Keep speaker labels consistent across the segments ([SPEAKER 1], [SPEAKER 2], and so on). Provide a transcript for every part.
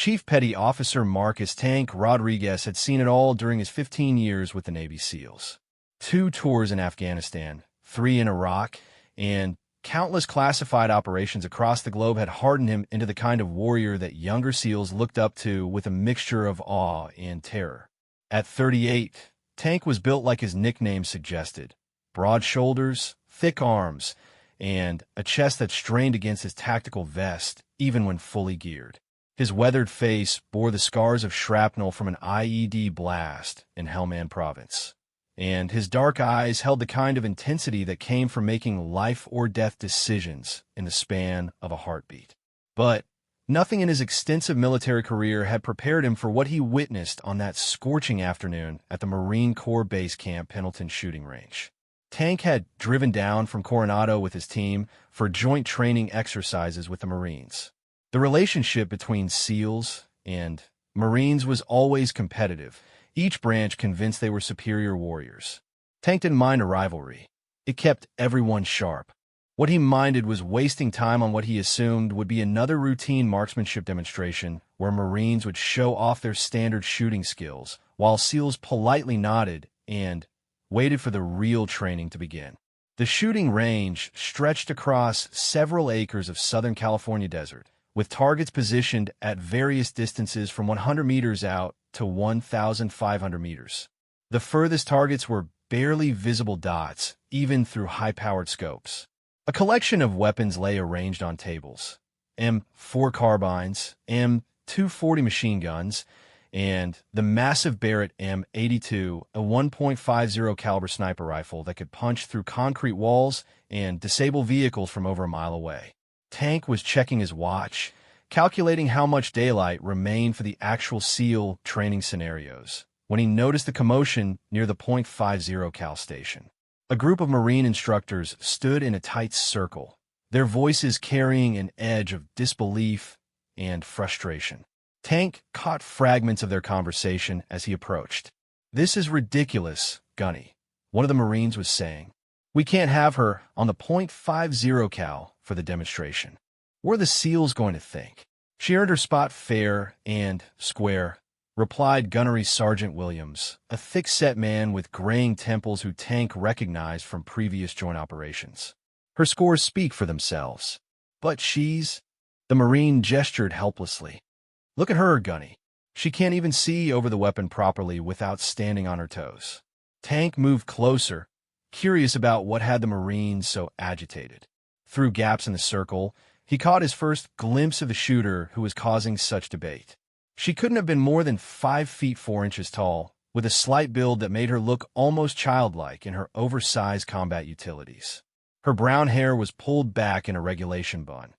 [SPEAKER 1] Chief Petty Officer Marcus Tank Rodriguez had seen it all during his 15 years with the Navy SEALs. 2 tours in Afghanistan, 3 in Iraq, and countless classified operations across the globe had hardened him into the kind of warrior that younger SEALs looked up to with a mixture of awe and terror. At 38, Tank was built like his nickname suggested: broad shoulders, thick arms, and a chest that strained against his tactical vest, even when fully geared. His weathered face bore the scars of shrapnel from an IED blast in Helmand Province, and his dark eyes held the kind of intensity that came from making life-or-death decisions in the span of a heartbeat. But nothing in his extensive military career had prepared him for what he witnessed on that scorching afternoon at the Marine Corps Base Camp Pendleton shooting range. Tank had driven down from Coronado with his team for joint training exercises with the Marines. The relationship between SEALs and Marines was always competitive, each branch convinced they were superior warriors. Tank didn't mind a rivalry. It kept everyone sharp. What he minded was wasting time on what he assumed would be another routine marksmanship demonstration where Marines would show off their standard shooting skills, while SEALs politely nodded and waited for the real training to begin. The shooting range stretched across several acres of Southern California desert, with targets positioned at various distances from 100 meters out to 1,500 meters. The furthest targets were barely visible dots, even through high-powered scopes. A collection of weapons lay arranged on tables: M4 carbines, M240 machine guns, and the massive Barrett M82, a 1.50 caliber sniper rifle that could punch through concrete walls and disable vehicles from over a mile away. Tank was checking his watch, calculating how much daylight remained for the actual SEAL training scenarios, when he noticed the commotion near the .50 cal station. A group of Marine instructors stood in a tight circle, their voices carrying an edge of disbelief and frustration. Tank caught fragments of their conversation as he approached. "This is ridiculous, Gunny," one of the Marines was saying. "We can't have her on the .50 cal for the demonstration. What are the SEALs going to think?" "She earned her spot fair and square," replied Gunnery Sergeant Williams, a thick-set man with graying temples who Tank recognized from previous joint operations. "Her scores speak for themselves." "But she's—" The Marine gestured helplessly. "Look at her, Gunny. She can't even see over the weapon properly without standing on her toes." Tank moved closer, curious about what had the Marines so agitated. Through gaps in the circle, he caught his first glimpse of the shooter who was causing such debate. She couldn't have been more than 5 feet 4 inches tall, with a slight build that made her look almost childlike in her oversized combat utilities. Her brown hair was pulled back in a regulation bun,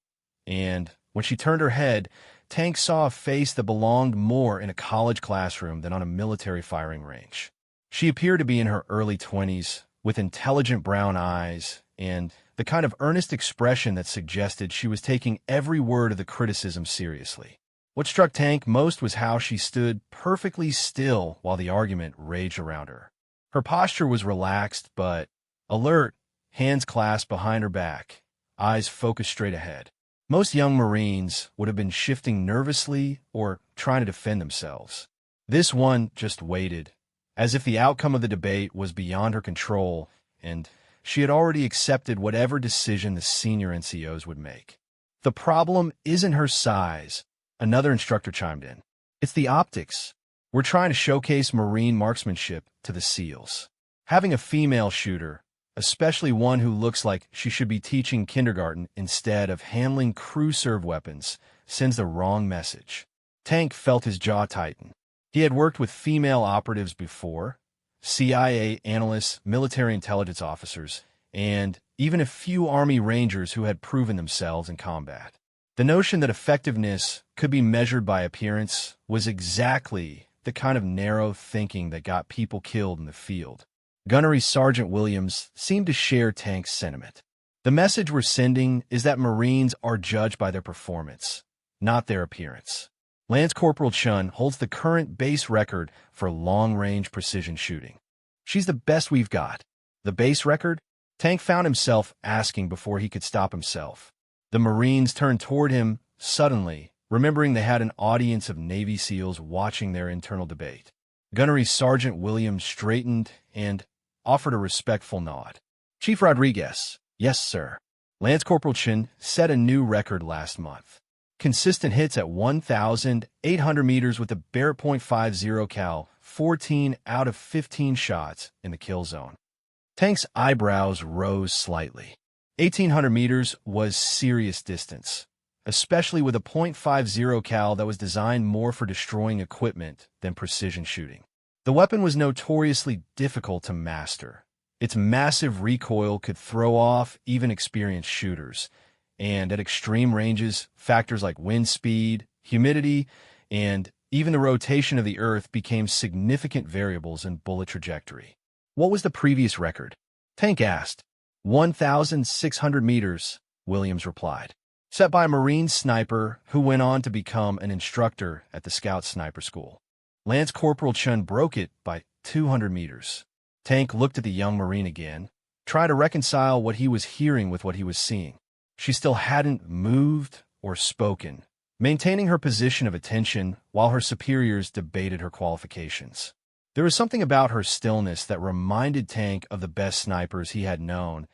[SPEAKER 1] and when she turned her head, Tank saw a face that belonged more in a college classroom than on a military firing range. She appeared to be in her early 20s, with intelligent brown eyes and the kind of earnest expression that suggested she was taking every word of the criticism seriously. What struck Tank most was how she stood perfectly still while the argument raged around her. Her posture was relaxed but alert, hands clasped behind her back, eyes focused straight ahead. Most young Marines would have been shifting nervously or trying to defend themselves. This one just waited, as if the outcome of the debate was beyond her control, and she had already accepted whatever decision the senior NCOs would make. "The problem isn't her size," another instructor chimed in. "It's the optics. We're trying to showcase Marine marksmanship to the SEALs. Having a female shooter, especially one who looks like she should be teaching kindergarten instead of handling crew-serve weapons, sends the wrong message." Tank felt his jaw tighten. He had worked with female operatives before, CIA analysts, military intelligence officers, and even a few Army Rangers who had proven themselves in combat. The notion that effectiveness could be measured by appearance was exactly the kind of narrow thinking that got people killed in the field. Gunnery Sergeant Williams seemed to share Tank's sentiment. "The message we're sending is that Marines are judged by their performance, not their appearance." Lance Corporal Chun holds the current base record for long-range precision shooting. "She's the best we've got." "The base record?" Tank found himself asking before he could stop himself. The Marines turned toward him suddenly remembering they had an audience of Navy SEALs watching their internal debate. Gunnery Sergeant Williams straightened and offered a respectful nod. Chief Rodriguez, yes, sir. Lance Corporal Chin set a new record last month. Consistent hits at 1,800 meters with a Barrett .50 cal, 14 out of 15 shots in the kill zone. Tank's eyebrows rose slightly. 1,800 meters was serious distance, especially with a .50 cal that was designed more for destroying equipment than precision shooting. The weapon was notoriously difficult to master. Its massive recoil could throw off even experienced shooters, and at extreme ranges, factors like wind speed, humidity, and even the rotation of the Earth became significant variables in bullet trajectory. What was the previous record? Tank asked. 1,600 meters, Williams replied, set by a Marine sniper who went on to become an instructor at the Scout Sniper School. Lance Corporal Chun broke it by 200 meters. Tank looked at the young Marine again, trying to reconcile what he was hearing with what he was seeing. She still hadn't moved or spoken, maintaining her position of attention while her superiors debated her qualifications. There was something about her stillness that reminded Tank of the best snipers he had known,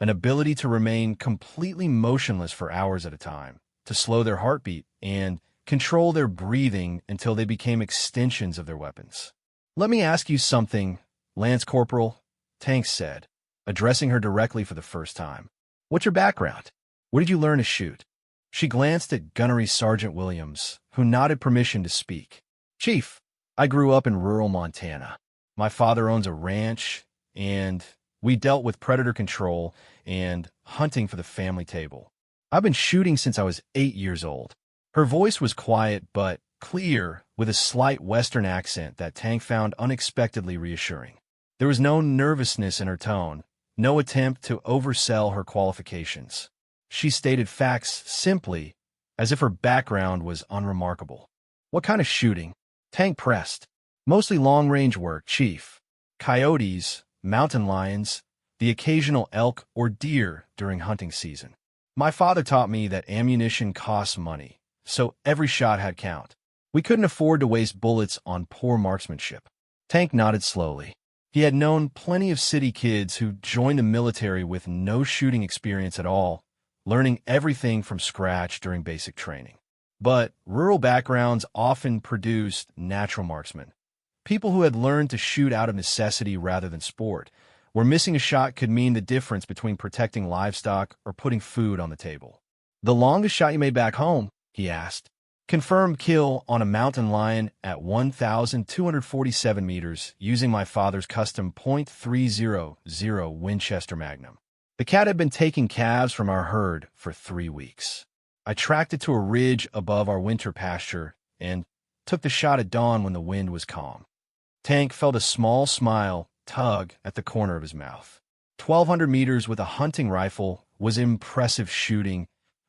[SPEAKER 1] an ability to remain completely motionless for hours at a time, to slow their heartbeat, and control their breathing until they became extensions of their weapons. Let me ask you something, Lance Corporal, Tank said, addressing her directly for the first time. What's your background? Where did you learn to shoot? She glanced at Gunnery Sergeant Williams, who nodded permission to speak. Chief, I grew up in rural Montana. My father owns a ranch, and we dealt with predator control and hunting for the family table. I've been shooting since I was 8 years old. Her voice was quiet but clear, with a slight Western accent that Tank found unexpectedly reassuring. There was no nervousness in her tone, no attempt to oversell her qualifications. She stated facts simply, as if her background was unremarkable. What kind of shooting? Tank pressed. Mostly long-range work, Chief. Coyotes, mountain lions, the occasional elk or deer during hunting season. My father taught me that ammunition costs money, so every shot had count. We couldn't afford to waste bullets on poor marksmanship. Tank nodded slowly. He had known plenty of city kids who joined the military with no shooting experience at all, learning everything from scratch during basic training. But rural backgrounds often produced natural marksmen, people who had learned to shoot out of necessity rather than sport, where missing a shot could mean the difference between protecting livestock or putting food on the table. The longest shot you made back home? He asked. Confirmed kill on a mountain lion at 1,247 meters using my father's custom .300 Winchester Magnum. The cat had been taking calves from our herd for 3 weeks. I tracked it to a ridge above our winter pasture and took the shot at dawn when the wind was calm. Tank felt a small smile tug at the corner of his mouth. 1,200 meters with a hunting rifle was impressive shooting,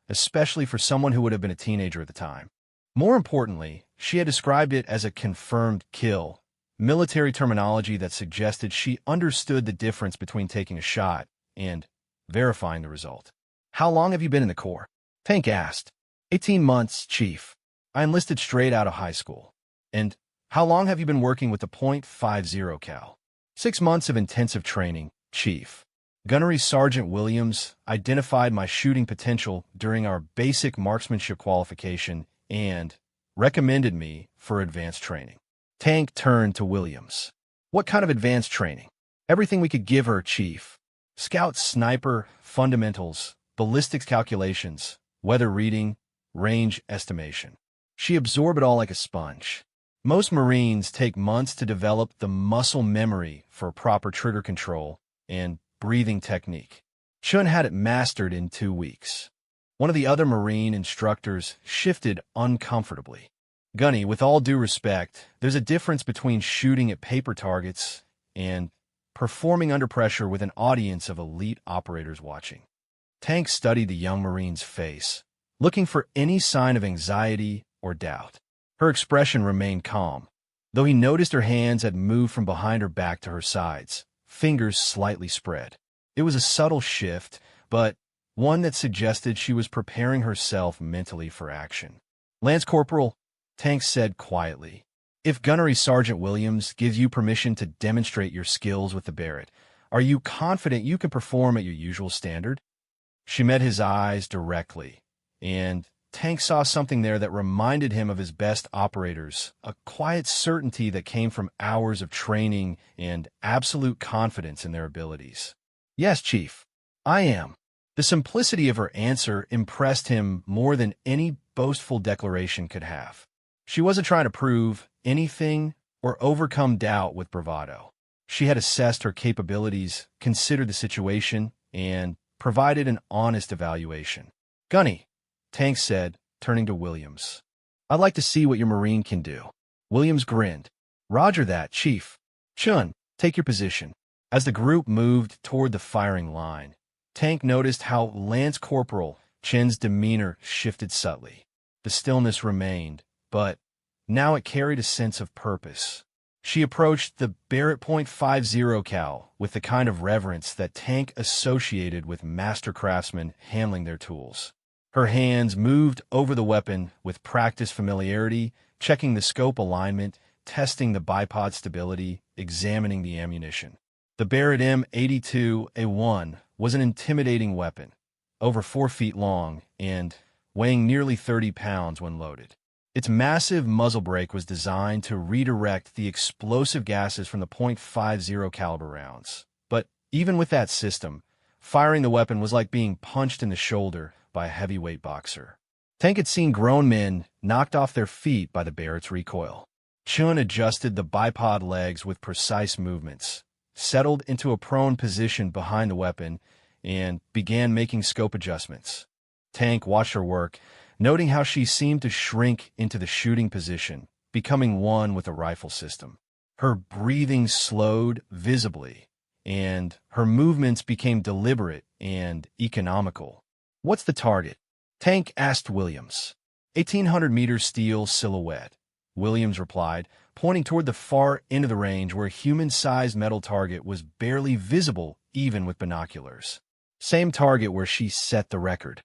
[SPEAKER 1] especially for someone who would have been a teenager at the time. More importantly, she had described it as a confirmed kill, military terminology that suggested she understood the difference between taking a shot and verifying the result. How long have you been in the Corps? Tank asked. 18 months, Chief. I enlisted straight out of high school. And how long have you been working with the .50 cal? 6 months of intensive training, Chief. Gunnery Sergeant Williams identified my shooting potential during our basic marksmanship qualification and recommended me for advanced training. Tank turned to Williams. What kind of advanced training? Everything we could give her, Chief. Scout sniper, fundamentals, ballistics calculations, weather reading, range estimation. She absorbed it all like a sponge. Most Marines take months to develop the muscle memory for proper trigger control and breathing technique. Chun had it mastered in 2 weeks. One of the other Marine instructors shifted uncomfortably. Gunny, with all due respect, there's a difference between shooting at paper targets and performing under pressure with an audience of elite operators watching. Tank studied the young Marine's face, looking for any sign of anxiety or doubt. Her expression remained calm, though he noticed her hands had moved from behind her back to her sides, fingers slightly spread. It was a subtle shift, but one that suggested she was preparing herself mentally for action. Lance Corporal, Tank said quietly. If Gunnery Sergeant Williams gives you permission to demonstrate your skills with the Barrett, are you confident you can perform at your usual standard? She met his eyes directly, and Tank saw something there that reminded him of his best operators, a quiet certainty that came from hours of training and absolute confidence in their abilities. Yes, Chief, I am. The simplicity of her answer impressed him more than any boastful declaration could have. She wasn't trying to prove anything or overcome doubt with bravado. She had assessed her capabilities, considered the situation, and provided an honest evaluation. Gunny, Tank said, turning to Williams. I'd like to see what your Marine can do. Williams grinned. Roger that, Chief. Chun, take your position. As the group moved toward the firing line, Tank noticed how Lance Corporal Chin's demeanor shifted subtly. The stillness remained, but now it carried a sense of purpose. She approached the Barrett .50 cal with the kind of reverence that Tank associated with master craftsmen handling their tools. Her hands moved over the weapon with practiced familiarity, checking the scope alignment, testing the bipod stability, examining the ammunition. The Barrett M82A1 was an intimidating weapon, over 4 feet long and weighing nearly 30 pounds when loaded. Its massive muzzle brake was designed to redirect the explosive gases from the .50 caliber rounds. But even with that system, firing the weapon was like being punched in the shoulder by a heavyweight boxer. Tank had seen grown men knocked off their feet by the Barrett's recoil. Chun adjusted the bipod legs with precise movements, settled into a prone position behind the weapon, and began making scope adjustments. Tank watched her work, noting how she seemed to shrink into the shooting position, becoming one with the rifle system. Her breathing slowed visibly, and her movements became deliberate and economical. What's the target? Tank asked Williams. 1,800-meter steel silhouette, Williams replied, pointing toward the far end of the range where a human-sized metal target was barely visible even with binoculars. Same target where she set the record.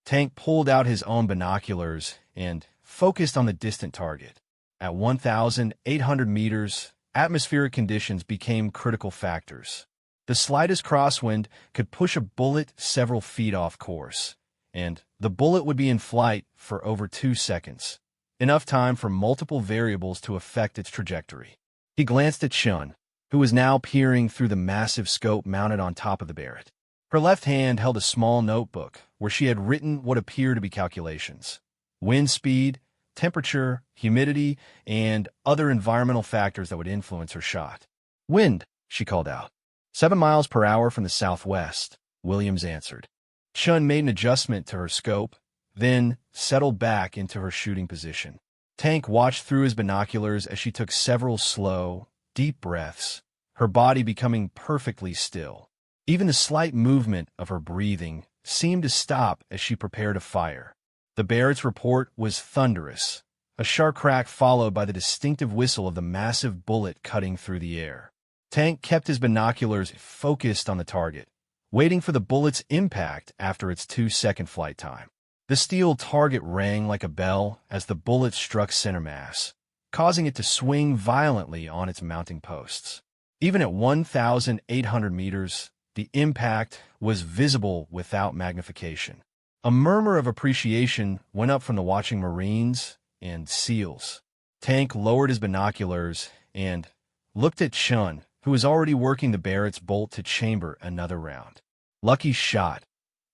[SPEAKER 1] Tank pulled out his own binoculars and focused on the distant target. At 1,800 meters, atmospheric conditions became critical factors. The slightest crosswind could push a bullet several feet off course, and the bullet would be in flight for over 2 seconds, enough time for multiple variables to affect its trajectory. He glanced at Chun, who was now peering through the massive scope mounted on top of the Barrett. Her left hand held a small notebook where she had written what appeared to be calculations. Wind speed, temperature, humidity, and other environmental factors that would influence her shot. Wind, she called out. 7 miles per hour from the southwest, Williams answered. Chun made an adjustment to her scope, then settled back into her shooting position. Tank watched through his binoculars as she took several slow, deep breaths, her body becoming perfectly still. Even the slight movement of her breathing seemed to stop as she prepared to fire. The Barrett's report was thunderous, a sharp crack followed by the distinctive whistle of the massive bullet cutting through the air. Tank kept his binoculars focused on the target, waiting for the bullet's impact after its 2-second flight time. The steel target rang like a bell as the bullet struck center mass, causing it to swing violently on its mounting posts. Even at 1,800 meters, the impact was visible without magnification. A murmur of appreciation went up from the watching Marines and SEALs. Tank lowered his binoculars and looked at Chun, who was already working the Barrett's bolt to chamber another round. Lucky shot,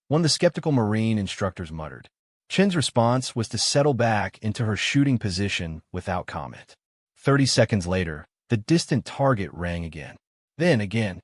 [SPEAKER 1] one of the skeptical Marine instructors muttered. Chin's response was to settle back into her shooting position without comment. 30 seconds later, the distant target rang again. Then again.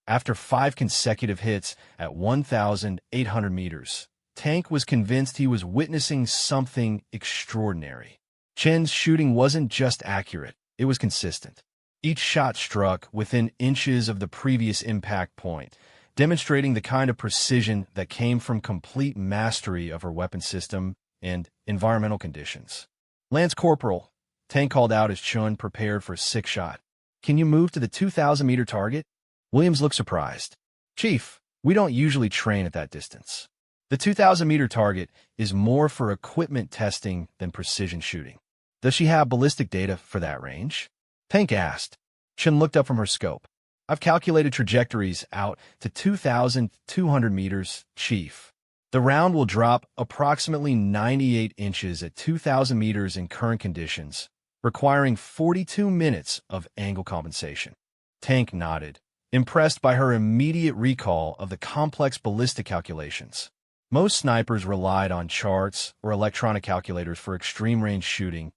[SPEAKER 1] After 5 consecutive hits at 1,800 meters, Tank was convinced he was witnessing something extraordinary. Chin's shooting wasn't just accurate, it was consistent. Each shot struck within inches of the previous impact point, demonstrating the kind of precision that came from complete mastery of her weapon system and environmental conditions. Lance Corporal, Tank called out as Chun prepared for a 6th shot. Can you move to the 2,000-meter target? Williams looked surprised. Chief, we don't usually train at that distance. The 2,000-meter target is more for equipment testing than precision shooting. Does she have ballistic data for that range? Tank asked. Chen looked up from her scope. I've calculated trajectories out to 2,200 meters, Chief. The round will drop approximately 98 inches at 2,000 meters in current conditions, requiring 42 minutes of angle compensation. Tank nodded, impressed by her immediate recall of the complex ballistic calculations. Most snipers relied on charts or electronic calculators for extreme-range shooting,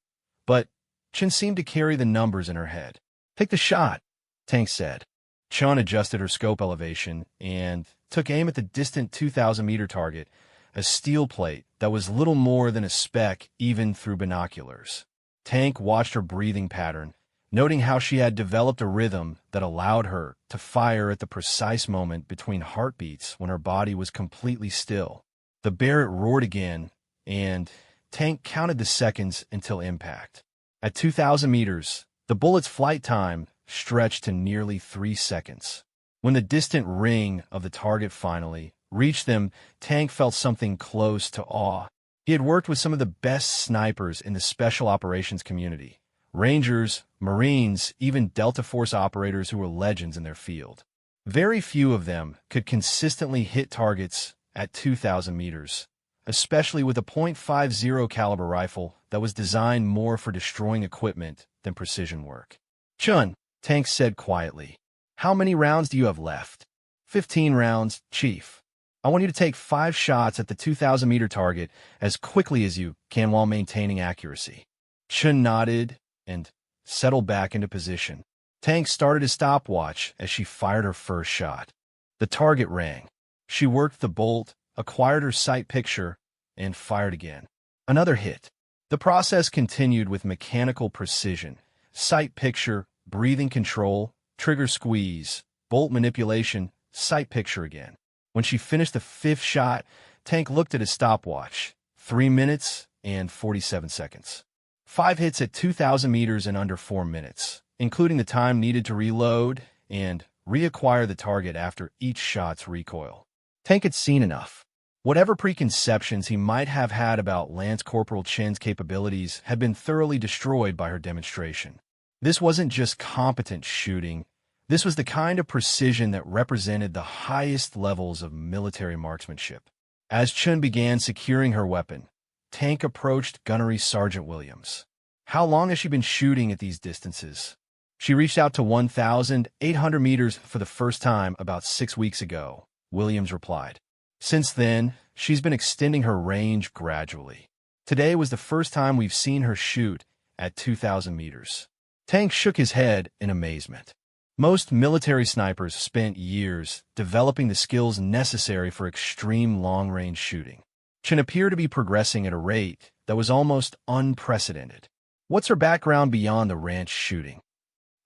[SPEAKER 1] but Chen seemed to carry the numbers in her head. Take the shot, Tank said. Chen adjusted her scope elevation and took aim at the distant 2,000-meter target, a steel plate that was little more than a speck even through binoculars. Tank watched her breathing pattern, noting how she had developed a rhythm that allowed her to fire at the precise moment between heartbeats when her body was completely still. The Barrett roared again, and Tank counted the seconds until impact. At 2,000 meters, the bullet's flight time stretched to nearly 3 seconds. When the distant ring of the target finally reached them, Tank felt something close to awe. He had worked with some of the best snipers in the special operations community. Rangers, Marines, even Delta Force operators who were legends in their field. Very few of them could consistently hit targets at 2,000 meters, especially with a .50 caliber rifle that was designed more for destroying equipment than precision work. Chun, Tank said quietly, how many rounds do you have left? 15 rounds, Chief. I want you to take 5 shots at the 2,000-meter target as quickly as you can while maintaining accuracy. Chun nodded and settled back into position. Tank started his stopwatch as she fired her first shot. The target rang. She worked the bolt, acquired her sight picture, and fired again. Another hit. The process continued with mechanical precision. Sight picture, breathing control, trigger squeeze, bolt manipulation, sight picture again. When she finished the 5th shot, Tank looked at his stopwatch. 3 minutes and 47 seconds. 5 hits at 2,000 meters in under 4 minutes, including the time needed to reload and reacquire the target after each shot's recoil. Tank had seen enough. Whatever preconceptions he might have had about Lance Corporal Chen's capabilities had been thoroughly destroyed by her demonstration. This wasn't just competent shooting. This was the kind of precision that represented the highest levels of military marksmanship. As Chen began securing her weapon, Tank approached Gunnery Sergeant Williams. How long has she been shooting at these distances? She reached out to 1,800 meters for the first time about 6 weeks ago, Williams replied. Since then, she's been extending her range gradually. Today was the first time we've seen her shoot at 2,000 meters. Tank shook his head in amazement. Most military snipers spent years developing the skills necessary for extreme long-range shooting. Chen appeared to be progressing at a rate that was almost unprecedented. What's her background beyond the ranch shooting?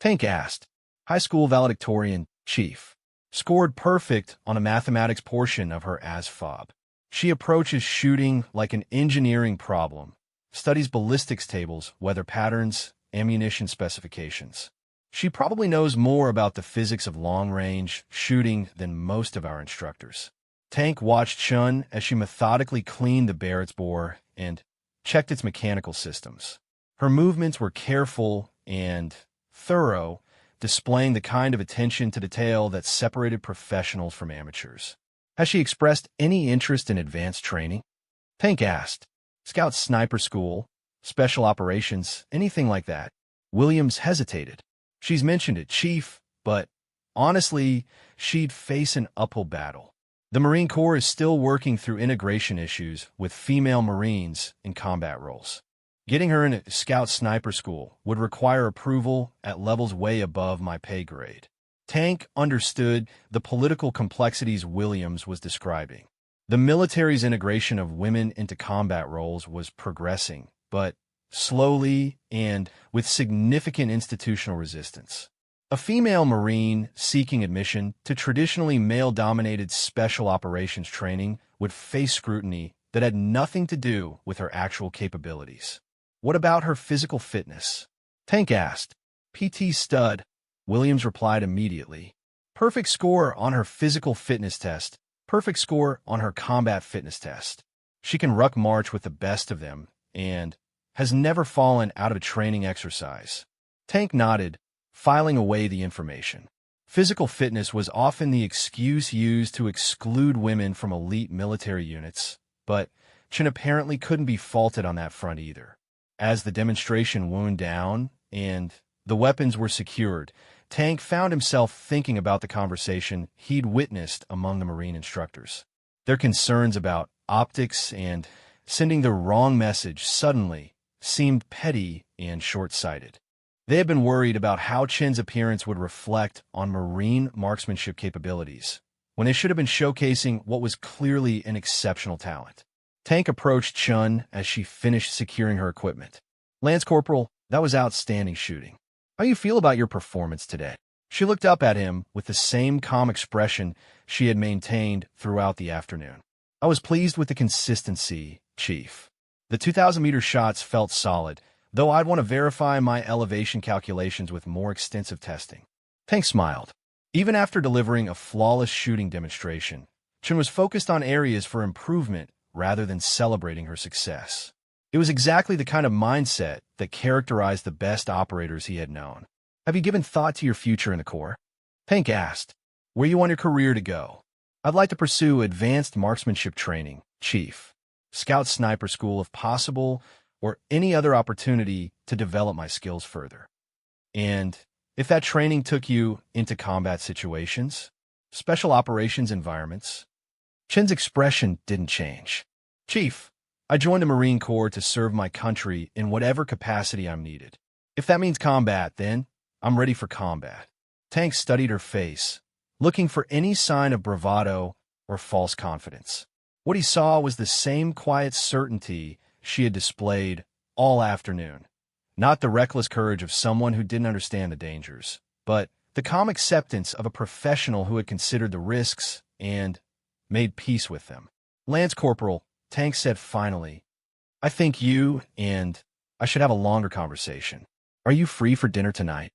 [SPEAKER 1] Tank asked. High school valedictorian, Chief. Scored perfect on a mathematics portion of her ASFOB. She approaches shooting like an engineering problem, studies ballistics tables, weather patterns, ammunition specifications. She probably knows more about the physics of long-range shooting than most of our instructors. Tank watched Chun as she methodically cleaned the Barrett's bore and checked its mechanical systems. Her movements were careful and thorough, displaying the kind of attention to detail that separated professionals from amateurs. Has she expressed any interest in advanced training? Tank asked. Scout sniper school, special operations, anything like that. Williams hesitated. She's mentioned it, Chief, but honestly, she'd face an uphill battle. The Marine Corps is still working through integration issues with female Marines in combat roles. Getting her in a scout sniper school would require approval at levels way above my pay grade. Tank understood the political complexities Williams was describing. The military's integration of women into combat roles was progressing, but slowly and with significant institutional resistance. A female Marine seeking admission to traditionally male-dominated special operations training would face scrutiny that had nothing to do with her actual capabilities. What about her physical fitness? Tank asked. PT stud, Williams replied immediately. Perfect score on her physical fitness test, perfect score on her combat fitness test. She can ruck march with the best of them and has never fallen out of a training exercise. Tank nodded, filing away the information. Physical fitness was often the excuse used to exclude women from elite military units, but Chen apparently couldn't be faulted on that front either. As the demonstration wound down and the weapons were secured, Tank found himself thinking about the conversation he'd witnessed among the Marine instructors. Their concerns about optics and sending the wrong message suddenly seemed petty and short-sighted. They had been worried about how Chen's appearance would reflect on Marine marksmanship capabilities, when they should have been showcasing what was clearly an exceptional talent. Tank approached Chun as she finished securing her equipment. "Lance Corporal, that was outstanding shooting. How do you feel about your performance today?" She looked up at him with the same calm expression she had maintained throughout the afternoon. "I was pleased with the consistency, Chief. The 2,000-meter shots felt solid, though I'd want to verify my elevation calculations with more extensive testing." Tank smiled. Even after delivering a flawless shooting demonstration, Chen was focused on areas for improvement rather than celebrating her success. It was exactly the kind of mindset that characterized the best operators he had known. "Have you given thought to your future in the Corps?" Tank asked. "Where you want your career to go?" "I'd like to pursue advanced marksmanship training, Chief. Scout sniper school if possible, or any other opportunity to develop my skills further." "And if that training took you into combat situations, special operations environments?" Chen's expression didn't change. "Chief, I joined the Marine Corps to serve my country in whatever capacity I'm needed. If that means combat, then I'm ready for combat." Tank studied her face, looking for any sign of bravado or false confidence. What he saw was the same quiet certainty she had displayed all afternoon. Not the reckless courage of someone who didn't understand the dangers, but the calm acceptance of a professional who had considered the risks and made peace with them. "Lance Corporal," Tank said finally, "I think you and I should have a longer conversation. Are you free for dinner tonight?"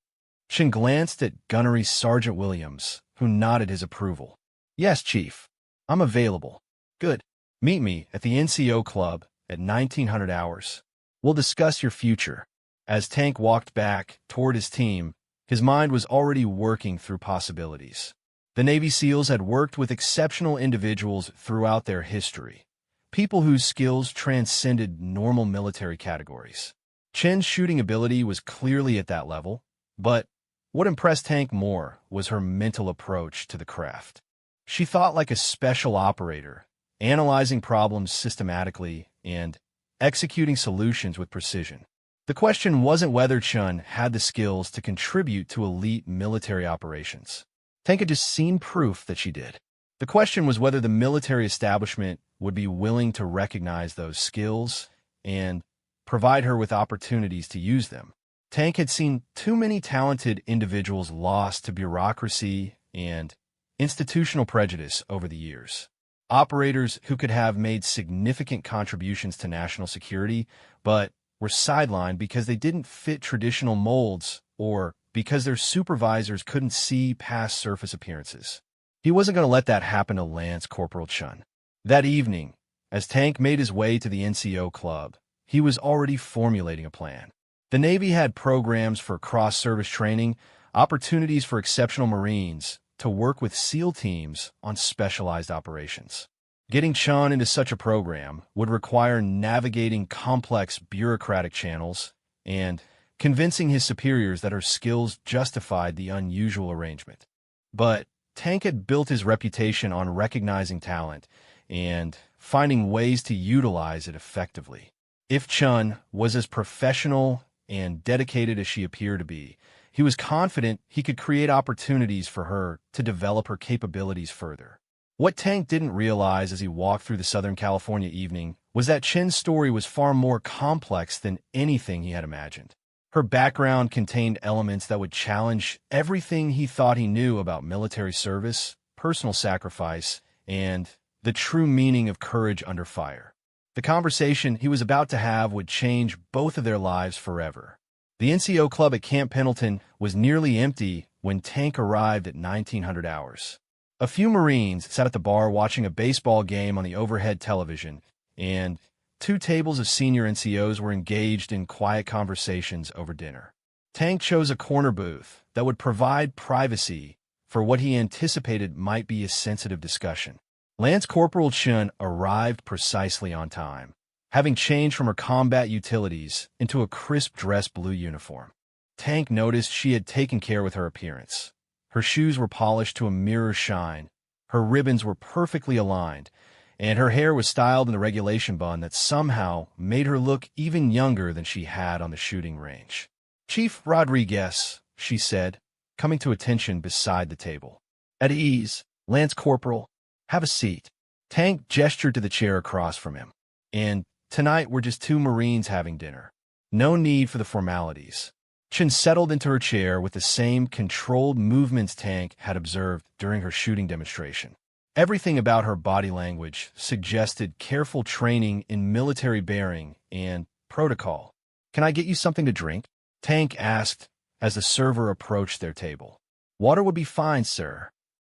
[SPEAKER 1] Chen glanced at Gunnery Sergeant Williams, who nodded his approval. "Yes, Chief. I'm available." "Good. Meet me at the NCO Club at 1900 hours. We'll discuss your future." As Tank walked back toward his team, his mind was already working through possibilities. The Navy SEALs had worked with exceptional individuals throughout their history, people whose skills transcended normal military categories. Chen's shooting ability was clearly at that level, but what impressed Tank more was her mental approach to the craft. She thought like a special operator, analyzing problems systematically and executing solutions with precision. The question wasn't whether Chun had the skills to contribute to elite military operations. Tank had just seen proof that she did. The question was whether the military establishment would be willing to recognize those skills and provide her with opportunities to use them. Tank had seen too many talented individuals lost to bureaucracy and institutional prejudice over the years. Operators who could have made significant contributions to national security, but were sidelined because they didn't fit traditional molds or because their supervisors couldn't see past surface appearances. He wasn't going to let that happen to Lance Corporal Chun. That evening, as Tank made his way to the NCO Club, he was already formulating a plan. The Navy had programs for cross-service training, opportunities for exceptional Marines to work with SEAL teams on specialized operations. Getting Chun into such a program would require navigating complex bureaucratic channels and convincing his superiors that her skills justified the unusual arrangement. But Tank had built his reputation on recognizing talent and finding ways to utilize it effectively. If Chun was as professional and dedicated as she appeared to be, he was confident he could create opportunities for her to develop her capabilities further. What Tank didn't realize as he walked through the Southern California evening was that Chen's story was far more complex than anything he had imagined. Her background contained elements that would challenge everything he thought he knew about military service, personal sacrifice, and the true meaning of courage under fire. The conversation he was about to have would change both of their lives forever. The NCO Club at Camp Pendleton was nearly empty when Tank arrived at 1900 hours. A few Marines sat at the bar watching a baseball game on the overhead television, and two tables of senior NCOs were engaged in quiet conversations over dinner. Tank chose a corner booth that would provide privacy for what he anticipated might be a sensitive discussion. Lance Corporal Chun arrived precisely on time, having changed from her combat utilities into a crisp dress blue uniform. Tank noticed she had taken care with her appearance. Her shoes were polished to a mirror shine, her ribbons were perfectly aligned, and her hair was styled in the regulation bun that somehow made her look even younger than she had on the shooting range. "Chief Rodriguez," she said, coming to attention beside the table. "At ease, Lance Corporal. Have a seat." Tank gestured to the chair across from him. "And tonight we're just two Marines having dinner. No need for the formalities." Chin settled into her chair with the same controlled movements Tank had observed during her shooting demonstration. Everything about her body language suggested careful training in military bearing and protocol. "Can I get you something to drink?" Tank asked as the server approached their table. "Water would be fine, sir."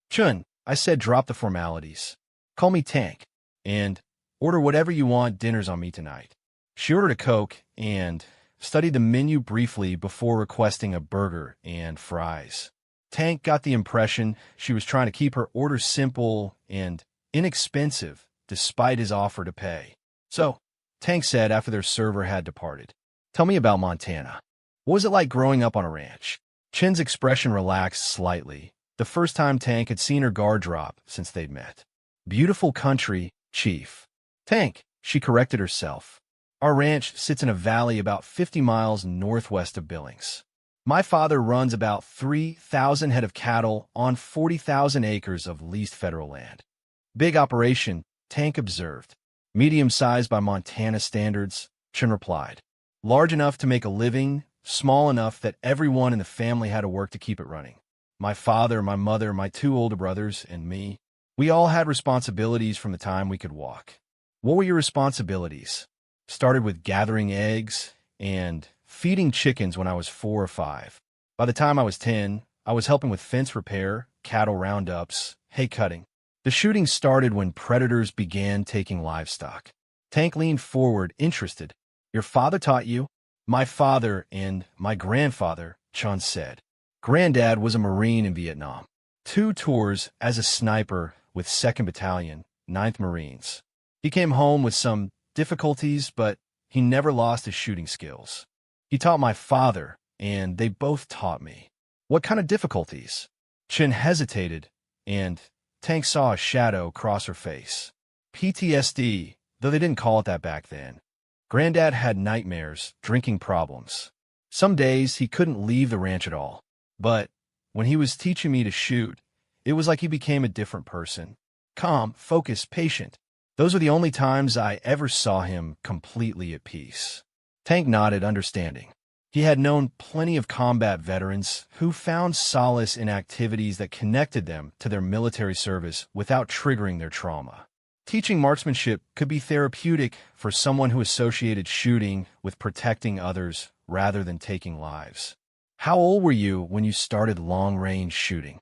[SPEAKER 1] "Chun," I said, "drop the formalities. Call me Tank, and order whatever you want. Dinner's on me tonight." She ordered a Coke and studied the menu briefly before requesting a burger and fries. Tank got the impression she was trying to keep her order simple and inexpensive despite his offer to pay. "So," Tank said after their server had departed, "tell me about Montana. What was it like growing up on a ranch?" Chin's expression relaxed slightly, the first time Tank had seen her guard drop since they'd met. "Beautiful country, Chief." "Tank," she corrected herself. "Our ranch sits in a valley about 50 miles northwest of Billings. My father runs about 3,000 head of cattle on 40,000 acres of leased federal land." "Big operation," Tank observed. "Medium-sized by Montana standards," Chin replied. "Large enough to make a living, small enough that everyone in the family had to work to keep it running. My father, my mother, my two older brothers, and me. We all had responsibilities from the time we could walk." "What were your responsibilities?" "Started with gathering eggs and feeding chickens when I was 4 or 5. By the time I was 10, I was helping with fence repair, cattle roundups, hay cutting. The shooting started when predators began taking livestock." Tank leaned forward, interested. "Your father taught you?" "My father and my grandfather," Chun said. "Granddad was a Marine in Vietnam. 2 tours as a sniper with 2nd Battalion, 9th Marines. He came home with some difficulties, but he never lost his shooting skills. He taught my father, and they both taught me." "What kind of difficulties?" Chin hesitated, and Tank saw a shadow cross her face. "PTSD, though they didn't call it that back then. Granddad had nightmares, drinking problems. Some days he couldn't leave the ranch at all. But when he was teaching me to shoot, it was like he became a different person. Calm, focused, patient. Those were the only times I ever saw him completely at peace." Tank nodded, understanding. He had known plenty of combat veterans who found solace in activities that connected them to their military service without triggering their trauma. Teaching marksmanship could be therapeutic for someone who associated shooting with protecting others rather than taking lives. "How old were you when you started long-range shooting?"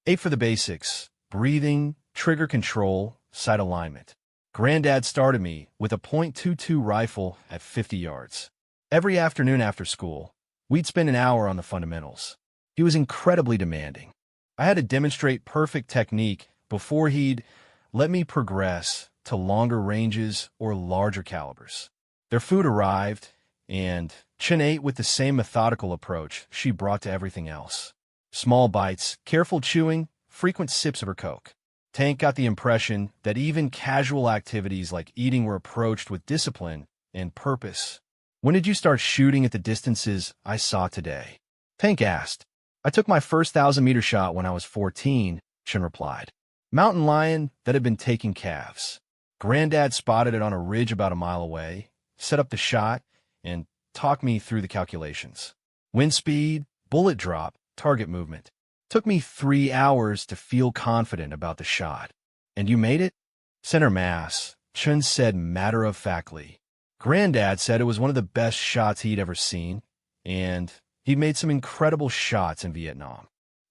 [SPEAKER 1] 8 for the basics: breathing, trigger control, sight alignment. Granddad started me with a .22 rifle at 50 yards. Every afternoon after school, we'd spend an hour on the fundamentals. He was incredibly demanding. I had to demonstrate perfect technique before he'd let me progress to longer ranges or larger calibers. Their food arrived, and Chin ate with the same methodical approach she brought to everything else. Small bites, careful chewing, frequent sips of her Coke. Tank got the impression that even casual activities like eating were approached with discipline and purpose. "When did you start shooting at the distances I saw today?" Tank asked. "I took my first 1,000-meter shot when I was 14, Chin replied. "Mountain lion that had been taking calves. Granddad spotted it on a ridge about a mile away, set up the shot, and talked me through the calculations. Wind speed, bullet drop, target movement. Took me 3 hours to feel confident about the shot." "And you made it?" "Center mass," Chun said matter-of-factly. "Granddad said it was one of the best shots he'd ever seen, and he'd made some incredible shots in Vietnam."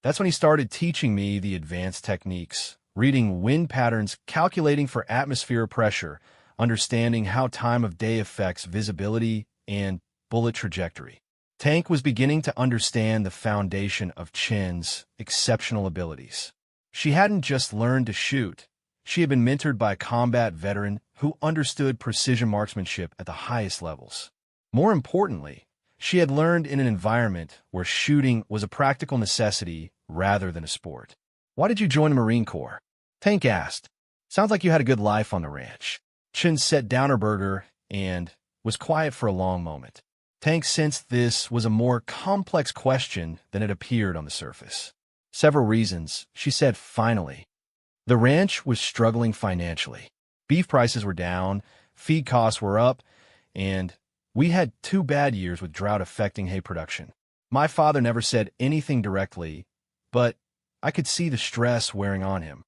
[SPEAKER 1] That's when he started teaching me the advanced techniques, reading wind patterns, calculating for atmosphere pressure, understanding how time of day affects visibility and bullet trajectory. Tank was beginning to understand the foundation of Chin's exceptional abilities. She hadn't just learned to shoot. She had been mentored by a combat veteran who understood precision marksmanship at the highest levels. More importantly, she had learned in an environment where shooting was a practical necessity rather than a sport. "Why did you join the Marine Corps?" Tank asked. "Sounds like you had a good life on the ranch." Chin set down her burger and was quiet for a long moment. Tank sensed this was a more complex question than it appeared on the surface. "Several reasons," she said finally. The ranch was struggling financially. Beef prices were down, feed costs were up, and we had 2 bad years with drought affecting hay production. My father never said anything directly, but I could see the stress wearing on him.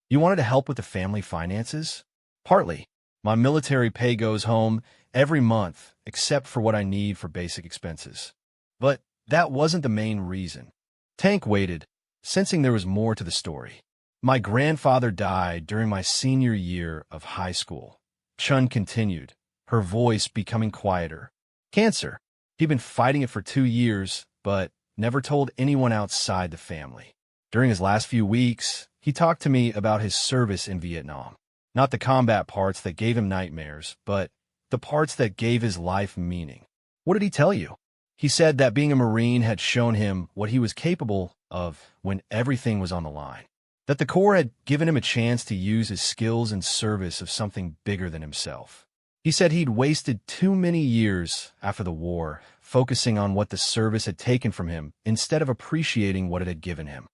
[SPEAKER 1] "You wanted to help with the family finances?" "Partly. My military pay goes home every month, except for what I need for basic expenses. But that wasn't the main reason." Tank waited, sensing there was more to the story. "My grandfather died during my senior year of high school." Chun continued, her voice becoming quieter. "Cancer. He'd been fighting it for 2 years, but never told anyone outside the family. During his last few weeks, he talked to me about his service in Vietnam. Not the combat parts that gave him nightmares, but the parts that gave his life meaning." "What did he tell you?" "He said that being a Marine had shown him what he was capable of when everything was on the line. That the Corps had given him a chance to use his skills in service of something bigger than himself. He said he'd wasted too many years after the war focusing on what the service had taken from him instead of appreciating what it had given him."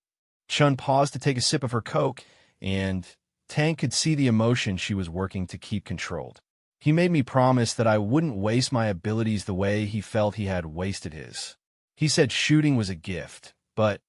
[SPEAKER 1] Chun paused to take a sip of her Coke, and Tank could see the emotion she was working to keep controlled. "He made me promise that I wouldn't waste my abilities the way he felt he had wasted his. He said shooting was a gift, but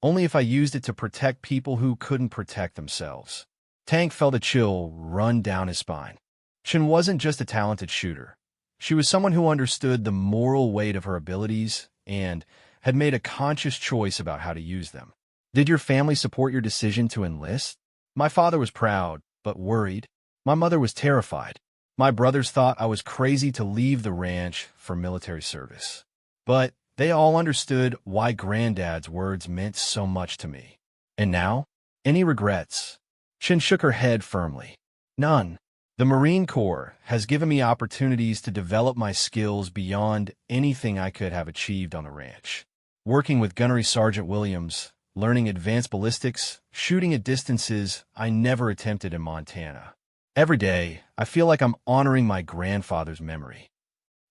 [SPEAKER 1] only if I used it to protect people who couldn't protect themselves." Tank felt a chill run down his spine. Chin wasn't just a talented shooter. She was someone who understood the moral weight of her abilities and had made a conscious choice about how to use them. "Did your family support your decision to enlist?" "My father was proud, but worried. My mother was terrified. My brothers thought I was crazy to leave the ranch for military service. But they all understood why Granddad's words meant so much to me." "And now? Any regrets?" Chin shook her head firmly. "None. The Marine Corps has given me opportunities to develop my skills beyond anything I could have achieved on the ranch. Working with Gunnery Sergeant Williams, learning advanced ballistics, shooting at distances I never attempted in Montana. Every day, I feel like I'm honoring my grandfather's memory."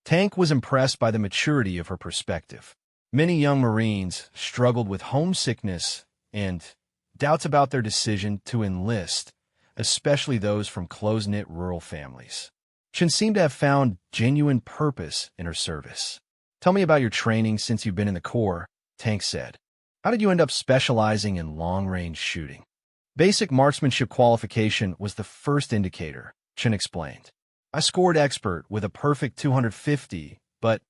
[SPEAKER 1] Tank was impressed by the maturity of her perspective. Many young Marines struggled with homesickness and doubts about their decision to enlist, especially those from close-knit rural families. Chin seemed to have found genuine purpose in her service. "Tell me about your training since you've been in the Corps," Tank said. "How did you end up specializing in long-range shooting?" "Basic marksmanship qualification was the first indicator," Chin explained. "I scored expert with a perfect 250, but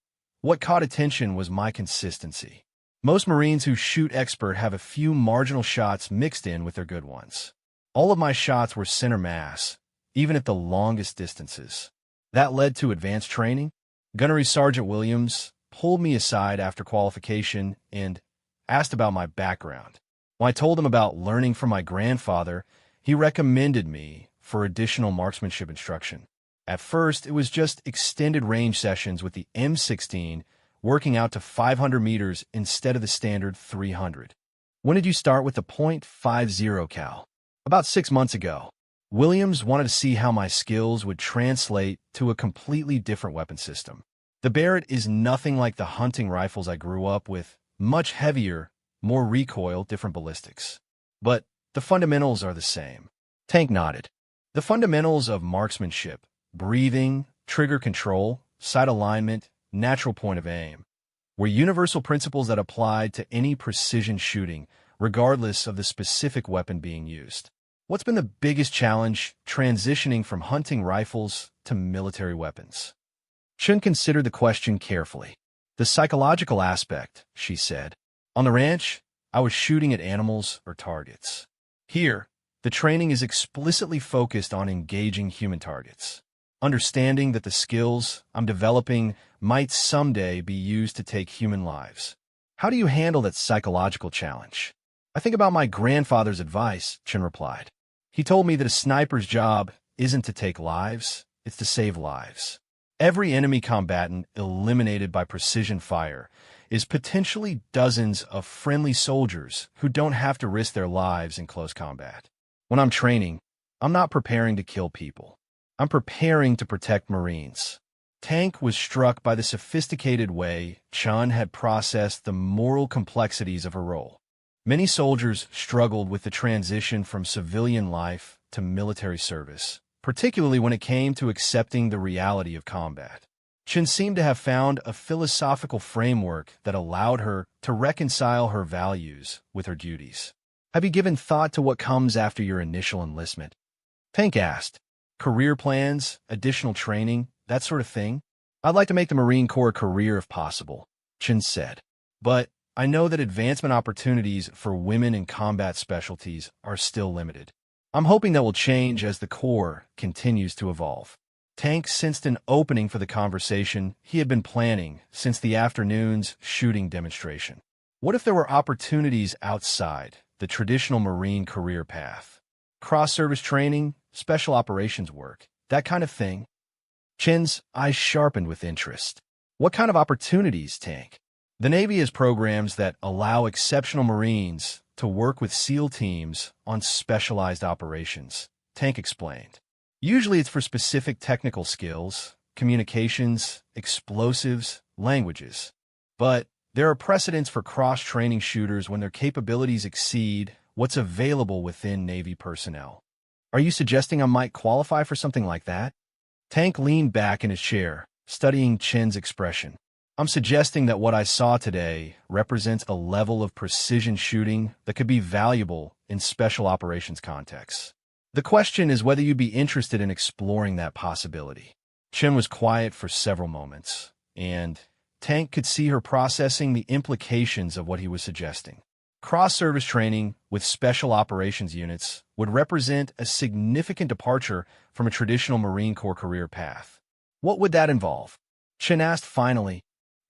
[SPEAKER 1] what caught attention was my consistency. Most Marines who shoot expert have a few marginal shots mixed in with their good ones. All of my shots were center mass, even at the longest distances. That led to advanced training. Gunnery Sergeant Williams pulled me aside after qualification and asked about my background. When I told him about learning from my grandfather, he recommended me for additional marksmanship instruction. At first, it was just extended range sessions with the M16, working out to 500 meters instead of the standard 300. When did you start with the .50 cal? About 6 months ago. Williams wanted to see how my skills would translate to a completely different weapon system. The Barrett is nothing like the hunting rifles I grew up with, much heavier, more recoil, different ballistics. But the fundamentals are the same." Tank nodded. "The fundamentals of marksmanship, breathing, trigger control, sight alignment, natural point of aim, were universal principles that applied to any precision shooting, regardless of the specific weapon being used. What's been the biggest challenge transitioning from hunting rifles to military weapons?" Chun considered the question carefully. "The psychological aspect," she said. "On the ranch, I was shooting at animals or targets. Here, the training is explicitly focused on engaging human targets, understanding that the skills I'm developing might someday be used to take human lives. How do you handle that psychological challenge? I think about my grandfather's advice, Chen replied. He told me that a sniper's job isn't to take lives, it's to save lives. Every enemy combatant eliminated by precision fire is potentially dozens of friendly soldiers who don't have to risk their lives in close combat. When I'm training, I'm not preparing to kill people. I'm preparing to protect Marines. Tank was struck by the sophisticated way Chun had processed the moral complexities of her role. Many soldiers struggled with the transition from civilian life to military service, particularly when it came to accepting the reality of combat. Chen seemed to have found a philosophical framework that allowed her to reconcile her values with her duties. Have you given thought to what comes after your initial enlistment? Tank asked. Career plans, additional training, that sort of thing? I'd like to make the Marine Corps a career if possible, Chen said. But I know that advancement opportunities for women in combat specialties are still limited. I'm hoping that will change as the Corps continues to evolve. Tank sensed an opening for the conversation he had been planning since the afternoon's shooting demonstration. What if there were opportunities outside the traditional Marine career path? Cross-service training, special operations work, that kind of thing? Chen's eyes sharpened with interest. What kind of opportunities, Tank? The Navy has programs that allow exceptional Marines to work with SEAL teams on specialized operations, Tank explained. Usually it's for specific technical skills, communications, explosives, languages. But there are precedents for cross-training shooters when their capabilities exceed what's available within Navy personnel. Are you suggesting I might qualify for something like that? Tank leaned back in his chair, studying Chen's expression. I'm suggesting that what I saw today represents a level of precision shooting that could be valuable in special operations contexts. The question is whether you'd be interested in exploring that possibility. Chen was quiet for several moments, and Tank could see her processing the implications of what he was suggesting. Cross-service training with special operations units would represent a significant departure from a traditional Marine Corps career path. What would that involve? Chen asked finally.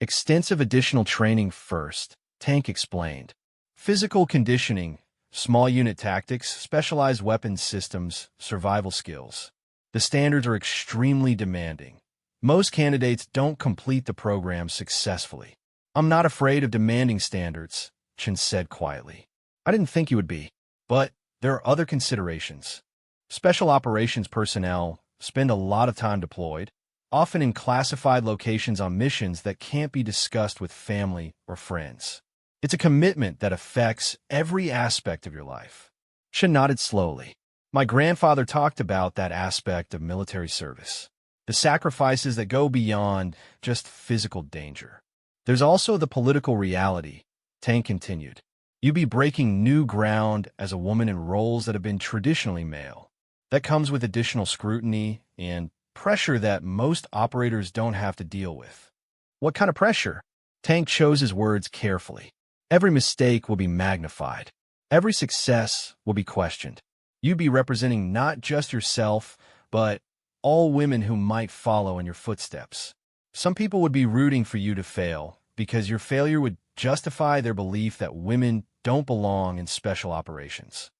[SPEAKER 1] Extensive additional training first, Tank explained. Physical conditioning, small unit tactics, specialized weapons systems, survival skills. The standards are extremely demanding. Most candidates don't complete the program successfully. I'm not afraid of demanding standards, Chen said quietly. I didn't think you would be. But there are other considerations. Special operations personnel spend a lot of time deployed, often in classified locations on missions that can't be discussed with family or friends. It's a commitment that affects every aspect of your life. Chen nodded slowly. My grandfather talked about that aspect of military service. The sacrifices that go beyond just physical danger. There's also the political reality, Tank continued. You'd be breaking new ground as a woman in roles that have been traditionally male. That comes with additional scrutiny and pressure that most operators don't have to deal with. What kind of pressure? Tank chose his words carefully. Every mistake will be magnified. Every success will be questioned. You'd be representing not just yourself, but all women who might follow in your footsteps. Some people would be rooting for you to fail because your failure would justify their belief that women don't belong in special operations.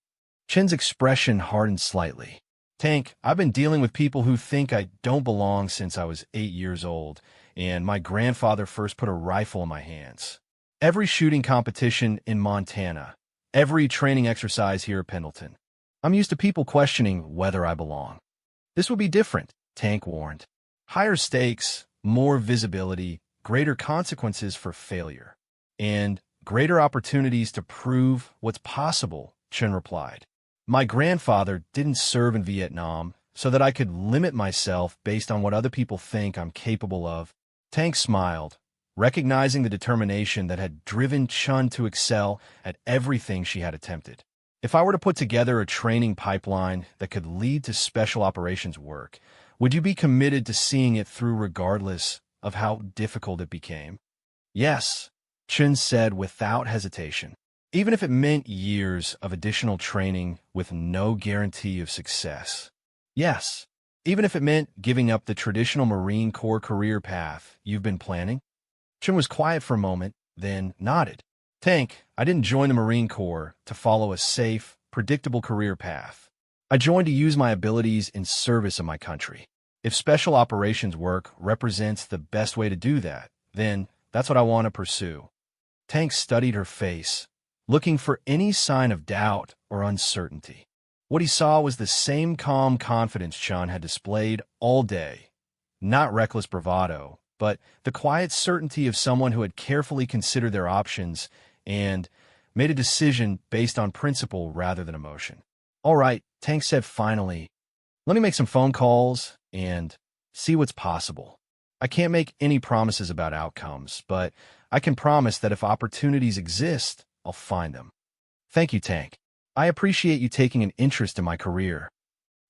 [SPEAKER 1] Chen's expression hardened slightly. Tank, I've been dealing with people who think I don't belong since I was 8 years old, and my grandfather first put a rifle in my hands. Every shooting competition in Montana, every training exercise here at Pendleton. I'm used to people questioning whether I belong. This will be different, Tank warned. Higher stakes, more visibility, greater consequences for failure, and greater opportunities to prove what's possible, Chen replied. My grandfather didn't serve in Vietnam so that I could limit myself based on what other people think I'm capable of. Tank smiled, recognizing the determination that had driven Chun to excel at everything she had attempted. If I were to put together a training pipeline that could lead to special operations work, would you be committed to seeing it through regardless of how difficult it became? Yes, Chun said without hesitation. even if it meant years of additional training with no guarantee of success. Yes, even if it meant giving up the traditional Marine Corps career path you've been planning. Chun was quiet for a moment, then nodded. Tank, I didn't join the Marine Corps to follow a safe, predictable career path. I joined to use my abilities in service of my country. If special operations work represents the best way to do that, then that's what I want to pursue. Tank studied her face, looking for any sign of doubt or uncertainty. What he saw was the same calm confidence Chun had displayed all day. Not reckless bravado, but the quiet certainty of someone who had carefully considered their options and made a decision based on principle rather than emotion. All right, Tank said finally, let me make some phone calls and see what's possible. I can't make any promises about outcomes, but I can promise that if opportunities exist, I'll find them. Thank you, Tank. I appreciate you taking an interest in my career.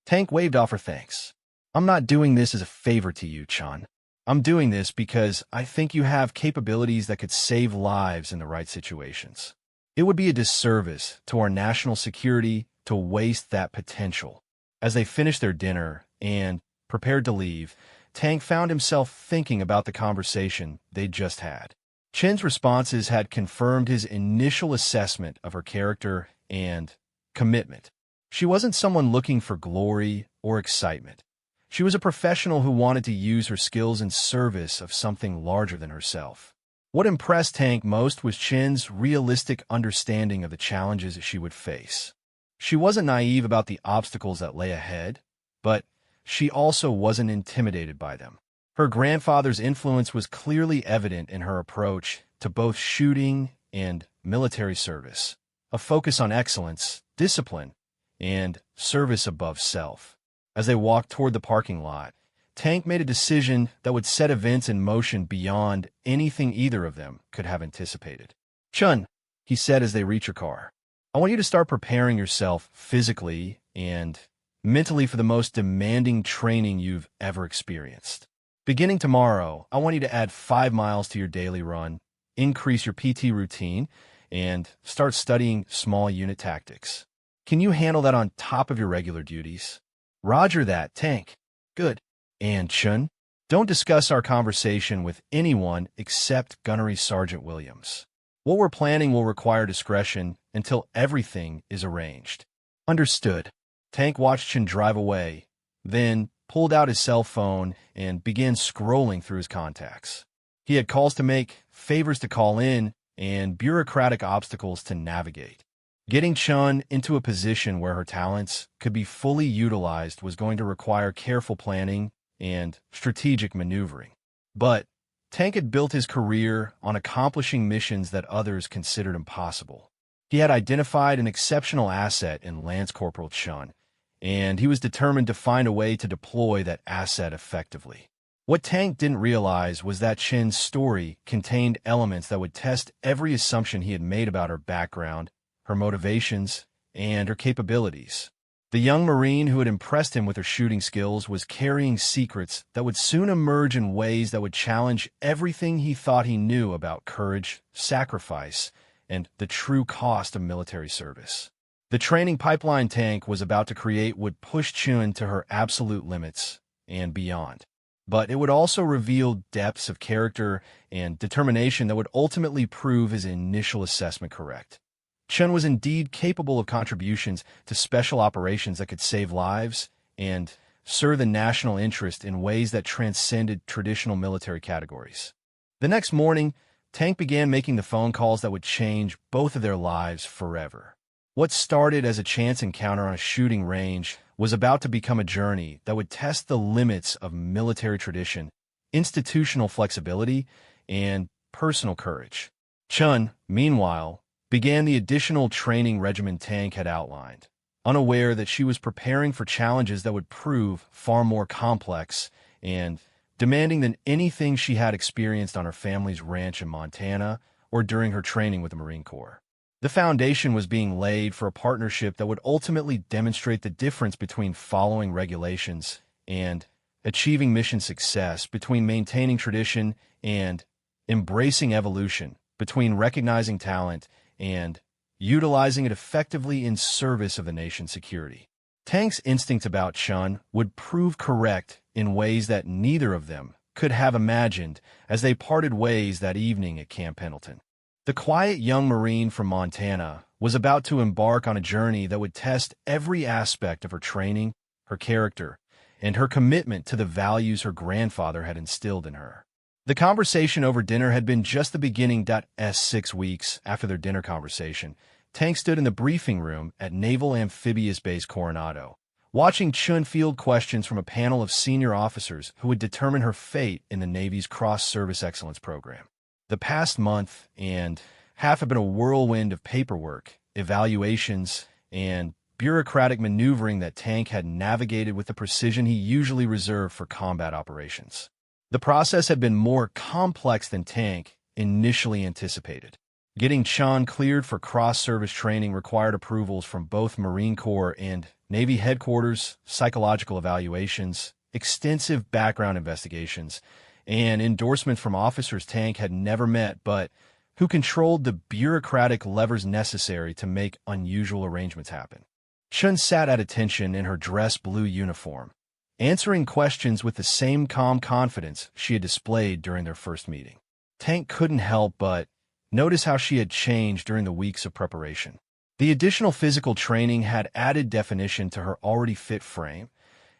[SPEAKER 1] Tank waved off her thanks. I'm not doing this as a favor to you, Chun. I'm doing this because I think you have capabilities that could save lives in the right situations. It would be a disservice to our national security to waste that potential. As they finished their dinner and prepared to leave, Tank found himself thinking about the conversation they'd just had. Chin's responses had confirmed his initial assessment of her character and commitment. She wasn't someone looking for glory or excitement. She was a professional who wanted to use her skills in service of something larger than herself. What impressed Tank most was Chin's realistic understanding of the challenges she would face. She wasn't naive about the obstacles that lay ahead, but she also wasn't intimidated by them. Her grandfather's influence was clearly evident in her approach to both shooting and military service, a focus on excellence, discipline, and service above self. As they walked toward the parking lot, Tank made a decision that would set events in motion beyond anything either of them could have anticipated. Chun, he said as they reached her car, I want you to start preparing yourself physically and mentally for the most demanding training you've ever experienced. Beginning tomorrow, I want you to add 5 miles to your daily run, increase your PT routine, and start studying small unit tactics. Can you handle that on top of your regular duties? Roger that, Tank. Good. And Chun, don't discuss our conversation with anyone except Gunnery Sergeant Williams. What we're planning will require discretion until everything is arranged. Understood. Tank watched Chun drive away, then pulled out his cell phone and began scrolling through his contacts. He had calls to make, favors to call in, and bureaucratic obstacles to navigate. Getting Chun into a position where her talents could be fully utilized was going to require careful planning and strategic maneuvering. But Tank had built his career on accomplishing missions that others considered impossible. He had identified an exceptional asset in Lance Corporal Chun, and he was determined to find a way to deploy that asset effectively. What Tank didn't realize was that Chin's story contained elements that would test every assumption he had made about her background, her motivations, and her capabilities. The young Marine who had impressed him with her shooting skills was carrying secrets that would soon emerge in ways that would challenge everything he thought he knew about courage, sacrifice, and the true cost of military service. The training pipeline Tank was about to create would push Chun to her absolute limits and beyond. But it would also reveal depths of character and determination that would ultimately prove his initial assessment correct. Chun was indeed capable of contributions to special operations that could save lives and serve the national interest in ways that transcended traditional military categories. The next morning, Tank began making the phone calls that would change both of their lives forever. What started as a chance encounter on a shooting range was about to become a journey that would test the limits of military tradition, institutional flexibility, and personal courage. Chun, meanwhile, began the additional training regimen Tank had outlined, unaware that she was preparing for challenges that would prove far more complex and demanding than anything she had experienced on her family's ranch in Montana or during her training with the Marine Corps. The foundation was being laid for a partnership that would ultimately demonstrate the difference between following regulations and achieving mission success, between maintaining tradition and embracing evolution, between recognizing talent and utilizing it effectively in service of the nation's security. Tank's instinct about Chun would prove correct in ways that neither of them could have imagined as they parted ways that evening at Camp Pendleton. The quiet young Marine from Montana was about to embark on a journey that would test every aspect of her training, her character, and her commitment to the values her grandfather had instilled in her. The conversation over dinner had been just the beginning. 6 weeks after their dinner conversation, Tank stood in the briefing room at Naval Amphibious Base Coronado, watching Chun field questions from a panel of senior officers who would determine her fate in the Navy's Cross-Service Excellence Program. The past month and half had been a whirlwind of paperwork, evaluations, and bureaucratic maneuvering that Tank had navigated with the precision he usually reserved for combat operations. The process had been more complex than Tank initially anticipated. Getting Chun cleared for cross-service training required approvals from both Marine Corps and Navy headquarters, psychological evaluations, extensive background investigations, and endorsements from officers Tank had never met but who controlled the bureaucratic levers necessary to make unusual arrangements happen. Chun sat at attention in her dress blue uniform, answering questions with the same calm confidence she had displayed during their first meeting. Tank couldn't help but notice how she had changed during the weeks of preparation. The additional physical training had added definition to her already fit frame,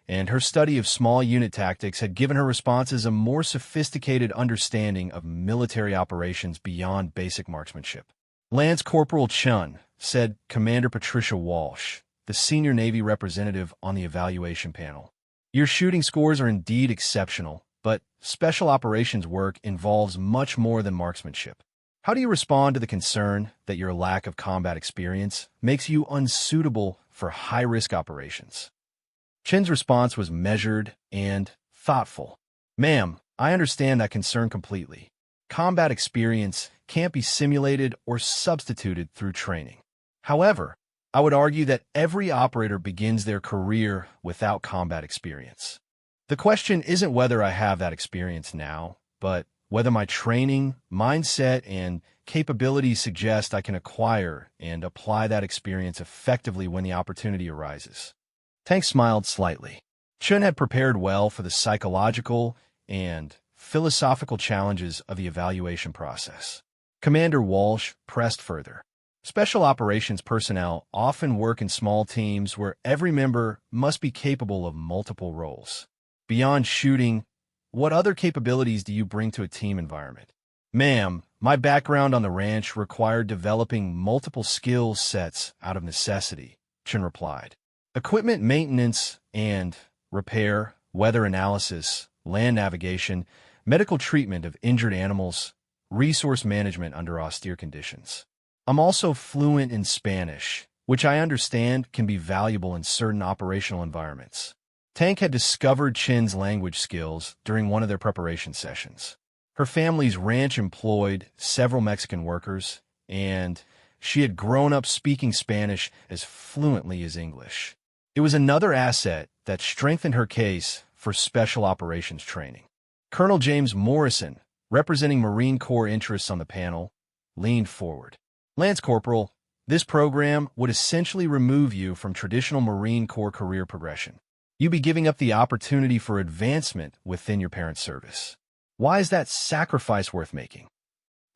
[SPEAKER 1] and her study of small unit tactics had given her responses a more sophisticated understanding of military operations beyond basic marksmanship. Lance Corporal Chun, said Commander Patricia Walsh, the senior Navy representative on the evaluation panel. Your shooting scores are indeed exceptional, but special operations work involves much more than marksmanship. How do you respond to the concern that your lack of combat experience makes you unsuitable for high-risk operations? Chin's response was measured and thoughtful. Ma'am, I understand that concern completely. Combat experience can't be simulated or substituted through training. However, I would argue that every operator begins their career without combat experience. The question isn't whether I have that experience now, but whether my training, mindset, and capabilities suggest I can acquire and apply that experience effectively when the opportunity arises. Tank smiled slightly. Chun had prepared well for the psychological and philosophical challenges of the evaluation process. Commander Walsh pressed further. Special operations personnel often work in small teams where every member must be capable of multiple roles. Beyond shooting, what other capabilities do you bring to a team environment? Ma'am, my background on the ranch required developing multiple skill sets out of necessity, Chun replied. Equipment maintenance and repair, weather analysis, land navigation, medical treatment of injured animals, resource management under austere conditions. I'm also fluent in Spanish, which I understand can be valuable in certain operational environments. Tank had discovered Chin's language skills during one of their preparation sessions. Her family's ranch employed several Mexican workers, and she had grown up speaking Spanish as fluently as English. It was another asset that strengthened her case for special operations training. Colonel James Morrison, representing Marine Corps interests on the panel, leaned forward. Lance Corporal, this program would essentially remove you from traditional Marine Corps career progression. You'd be giving up the opportunity for advancement within your parents' service. Why is that sacrifice worth making?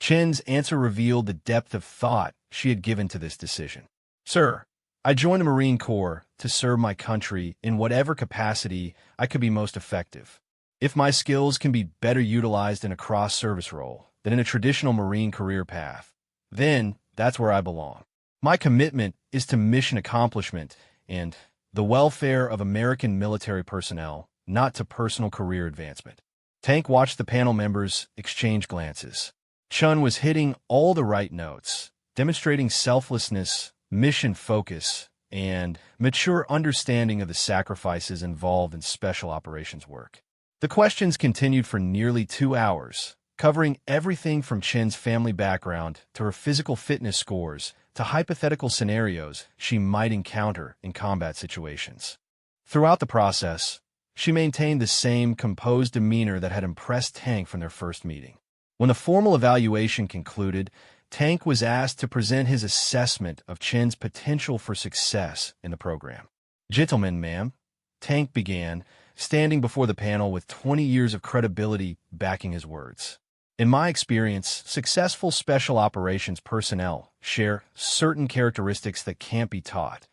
[SPEAKER 1] Chin's answer revealed the depth of thought she had given to this decision. Sir, I joined the Marine Corps to serve my country in whatever capacity I could be most effective. If my skills can be better utilized in a cross-service role than in a traditional Marine career path, then that's where I belong. My commitment is to mission accomplishment and the welfare of American military personnel, not to personal career advancement. Tank watched the panel members exchange glances. Chun was hitting all the right notes, demonstrating selflessness, mission focus, and mature understanding of the sacrifices involved in special operations work. The questions continued for nearly 2 hours, covering everything from Chin's family background to her physical fitness scores to hypothetical scenarios she might encounter in combat situations. Throughout the process, she maintained the same composed demeanor that had impressed Tank from their first meeting. When the formal evaluation concluded, Tank was asked to present his assessment of Chen's potential for success in the program. "Gentlemen, ma'am," Tank began, standing before the panel with 20 years of credibility backing his words. "In my experience, successful special operations personnel share certain characteristics that can't be taught.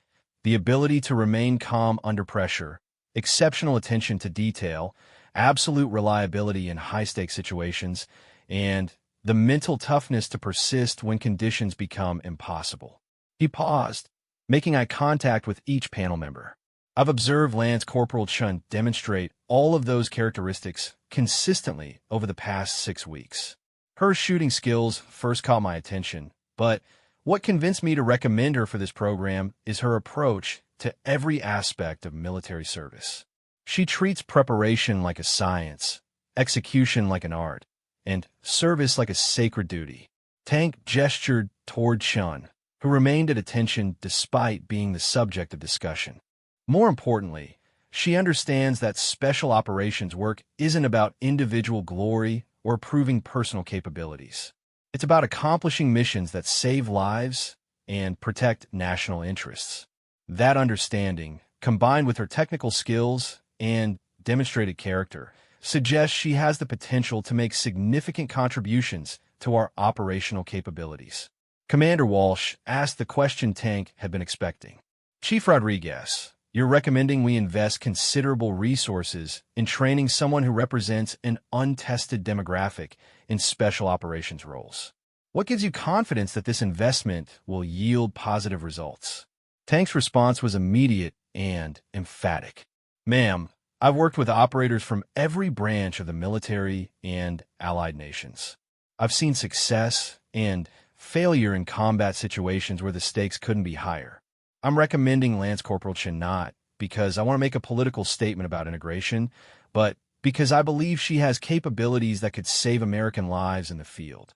[SPEAKER 1] The ability to remain calm under pressure, exceptional attention to detail, absolute reliability in high-stakes situations, and the mental toughness to persist when conditions become impossible." He paused, making eye contact with each panel member. "I've observed Lance Corporal Chun demonstrate all of those characteristics consistently over the past 6 weeks. Her shooting skills first caught my attention, but what convinced me to recommend her for this program is her approach to every aspect of military service. She treats preparation like a science, execution like an art, and service like a sacred duty." Tank gestured toward Chun, who remained at attention despite being the subject of discussion. "More importantly, she understands that special operations work isn't about individual glory or proving personal capabilities. It's about accomplishing missions that save lives and protect national interests." That understanding, combined with her technical skills and demonstrated character, suggests she has the potential to make significant contributions to our operational capabilities. Commander Walsh asked the question Tank had been expecting. "Chief Rodriguez, you're recommending we invest considerable resources in training someone who represents an untested demographic in special operations roles. What gives you confidence that this investment will yield positive results?" Tank's response was immediate and emphatic. "Ma'am, I've worked with operators from every branch of the military and allied nations. I've seen success and failure in combat situations where the stakes couldn't be higher. I'm recommending Lance Corporal Chen not because I want to make a political statement about integration, but because I believe she has capabilities that could save American lives in the field."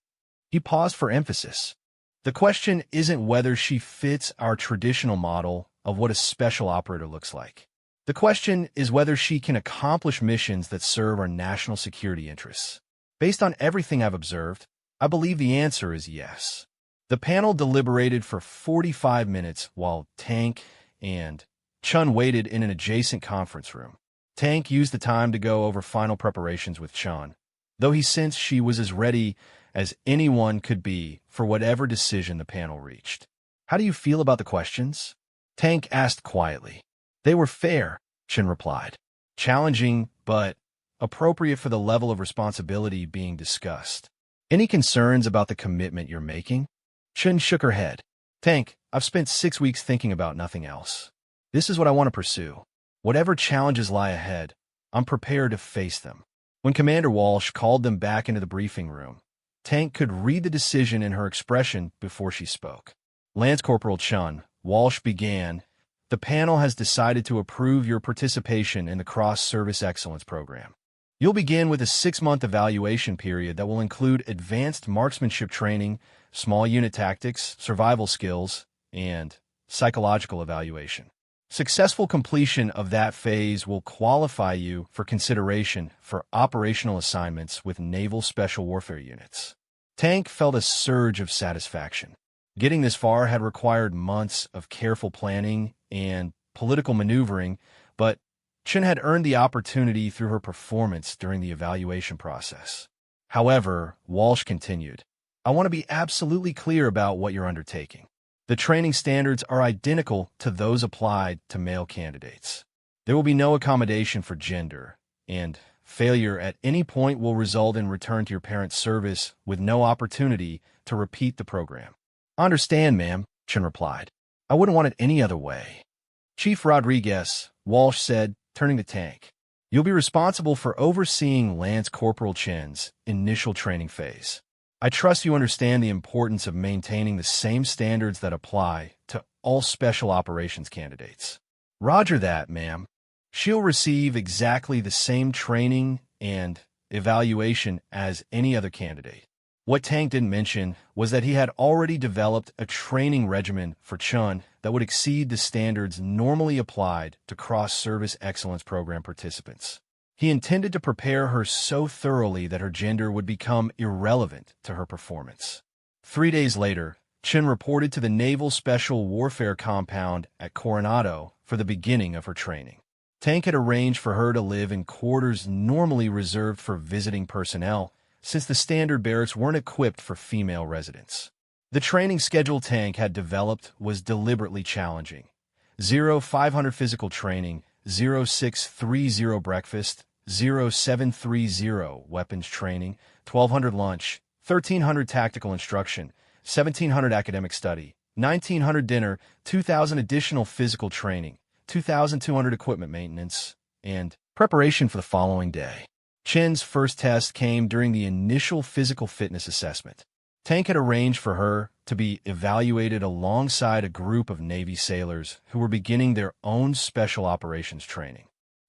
[SPEAKER 1] He paused for emphasis. "The question isn't whether she fits our traditional model of what a special operator looks like. The question is whether she can accomplish missions that serve our national security interests. Based on everything I've observed, I believe the answer is yes." The panel deliberated for 45 minutes while Tank and Chun waited in an adjacent conference room. Tank used the time to go over final preparations with Chun, though he sensed she was as ready as anyone could be for whatever decision the panel reached. "How do you feel about the questions?" Tank asked quietly. "They were fair," Chun replied. "Challenging, but appropriate for the level of responsibility being discussed. Any concerns about the commitment you're making?" Chun shook her head. "Tank, I've spent 6 weeks thinking about nothing else. This is what I want to pursue. Whatever challenges lie ahead, I'm prepared to face them." When Commander Walsh called them back into the briefing room, Tank could read the decision in her expression before she spoke. "Lance Corporal Chun," Walsh began, "the panel has decided to approve your participation in the Cross-Service Excellence Program. You'll begin with a 6-month evaluation period that will include advanced marksmanship training, small unit tactics, survival skills, and psychological evaluation. Successful completion of that phase will qualify you for consideration for operational assignments with Naval Special Warfare units." Tank felt a surge of satisfaction. Getting this far had required months of careful planning and political maneuvering, but Chun had earned the opportunity through her performance during the evaluation process. However, Walsh continued, "I want to be absolutely clear about what you're undertaking. The training standards are identical to those applied to male candidates. There will be no accommodation for gender, and failure at any point will result in return to your parent's service with no opportunity to repeat the program." "I understand, ma'am," Chun replied. "I wouldn't want it any other way." "Chief Rodriguez," Walsh said, turning to Tank, "you'll be responsible for overseeing Lance Corporal Chen's initial training phase. I trust you understand the importance of maintaining the same standards that apply to all special operations candidates." "Roger that, ma'am. She'll receive exactly the same training and evaluation as any other candidate." What Tank didn't mention was that he had already developed a training regimen for Chun that would exceed the standards normally applied to Cross-Service Excellence Program participants. He intended to prepare her so thoroughly that her gender would become irrelevant to her performance. 3 days later, Chen reported to the Naval Special Warfare Compound at Coronado for the beginning of her training. Tank had arranged for her to live in quarters normally reserved for visiting personnel, since the standard barracks weren't equipped for female residents. The training schedule Tank had developed was deliberately challenging. 0500 physical training, 0630 breakfast, 0730 weapons training, 1200 lunch, 1300 tactical instruction, 1700 academic study, 1900 dinner, 2000 additional physical training, 2,200 equipment maintenance, and preparation for the following day. Chen's first test came during the initial physical fitness assessment. Tank had arranged for her to be evaluated alongside a group of Navy sailors who were beginning their own special operations training.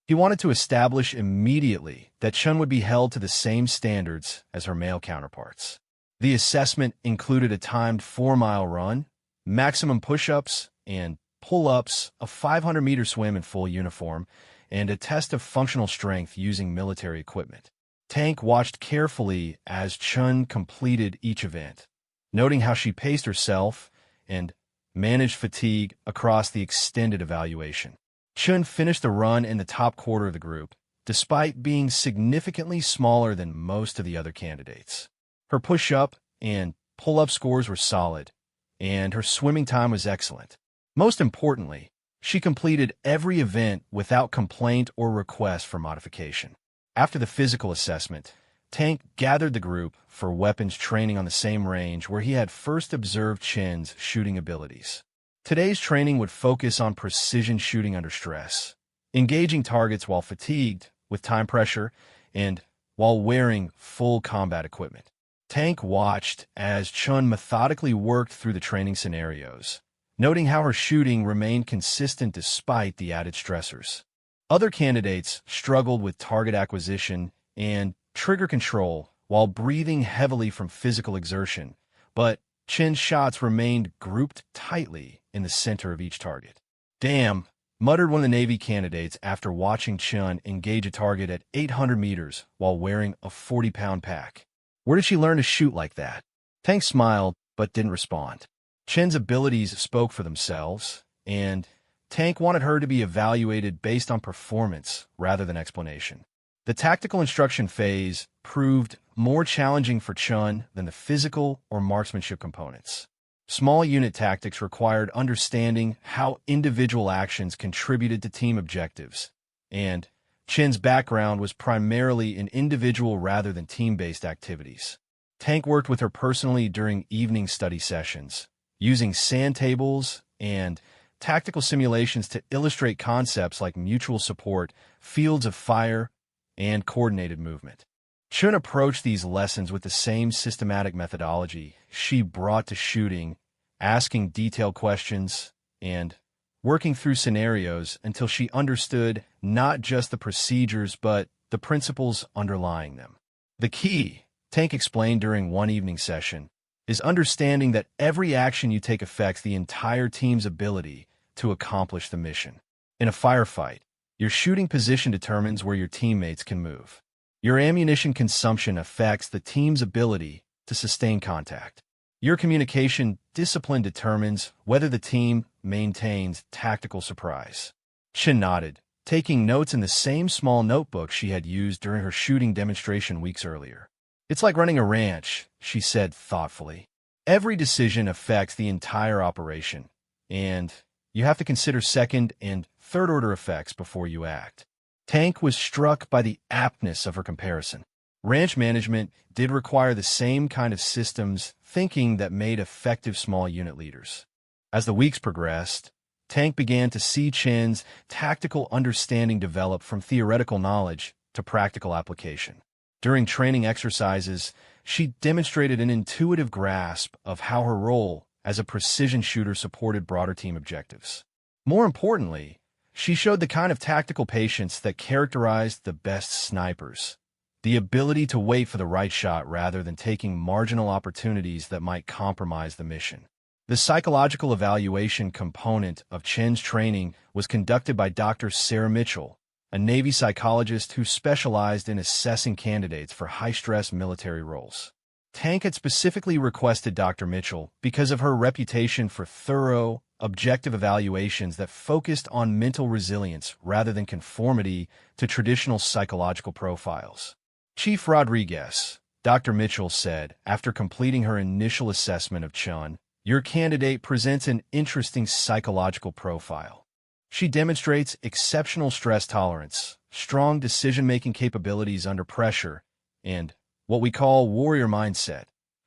[SPEAKER 1] He wanted to establish immediately that Chen would be held to the same standards as her male counterparts. The assessment included a timed 4-mile run, maximum push-ups and pull-ups, a 500-meter swim in full uniform, and a test of functional strength using military equipment. Tank watched carefully as Chen completed each event, noting how she paced herself and managed fatigue across the extended evaluation. Chen finished the run in the top quarter of the group, despite being significantly smaller than most of the other candidates. Her push-up and pull-up scores were solid, and her swimming time was excellent. Most importantly, she completed every event without complaint or request for modification. After the physical assessment, Tank gathered the group for weapons training on the same range where he had first observed Chen's shooting abilities. Today's training would focus on precision shooting under stress, engaging targets while fatigued with time pressure and while wearing full combat equipment. Tank watched as Chen methodically worked through the training scenarios, noting how her shooting remained consistent despite the added stressors. Other candidates struggled with target acquisition and trigger control while breathing heavily from physical exertion, but Chen's shots remained grouped tightly in the center of each target. "Damn," muttered one of the Navy candidates after watching Chen engage a target at 800 meters while wearing a 40-pound pack. "Where did she learn to shoot like that?" Tank smiled but didn't respond. Chen's abilities spoke for themselves, and Tank wanted her to be evaluated based on performance rather than explanation. The tactical instruction phase proved more challenging for Chen than the physical or marksmanship components. Small unit tactics required understanding how individual actions contributed to team objectives, and Chen's background was primarily in individual rather than team-based activities. Tank worked with her personally during evening study sessions, using sand tables and tactical simulations to illustrate concepts like mutual support, fields of fire, and coordinated movement. Chen approached these lessons with the same systematic methodology she brought to shooting, asking detailed questions and working through scenarios until she understood not just the procedures but the principles underlying them. The key, Tank explained during one evening session, is understanding that every action you take affects the entire team's ability to accomplish the mission. In a firefight, your shooting position determines where your teammates can move. Your ammunition consumption affects the team's ability to sustain contact. Your communication discipline determines whether the team maintains tactical surprise. Chen nodded, taking notes in the same small notebook she had used during her shooting demonstration weeks earlier. "It's like running a ranch," she said thoughtfully. "Every decision affects the entire operation, and you have to consider second and third-order effects before you act." Tank was struck by the aptness of her comparison. Ranch management did require the same kind of systems thinking that made effective small unit leaders. As the weeks progressed, Tank began to see Chen's tactical understanding develop from theoretical knowledge to practical application. During training exercises, she demonstrated an intuitive grasp of how her role as a precision shooter supported broader team objectives. More importantly, she showed the kind of tactical patience that characterized the best snipers, the ability to wait for the right shot rather than taking marginal opportunities that might compromise the mission. The psychological evaluation component of Chen's training was conducted by Dr. Sarah Mitchell, a Navy psychologist who specialized in assessing candidates for high-stress military roles. Tank had specifically requested Dr. Mitchell because of her reputation for thorough, objective evaluations that focused on mental resilience rather than conformity to traditional psychological profiles. Chief Rodriguez, Dr. Mitchell said, after completing her initial assessment of Chun, "Your candidate presents an interesting psychological profile. She demonstrates exceptional stress tolerance, strong decision-making capabilities under pressure, and what we call warrior mindset,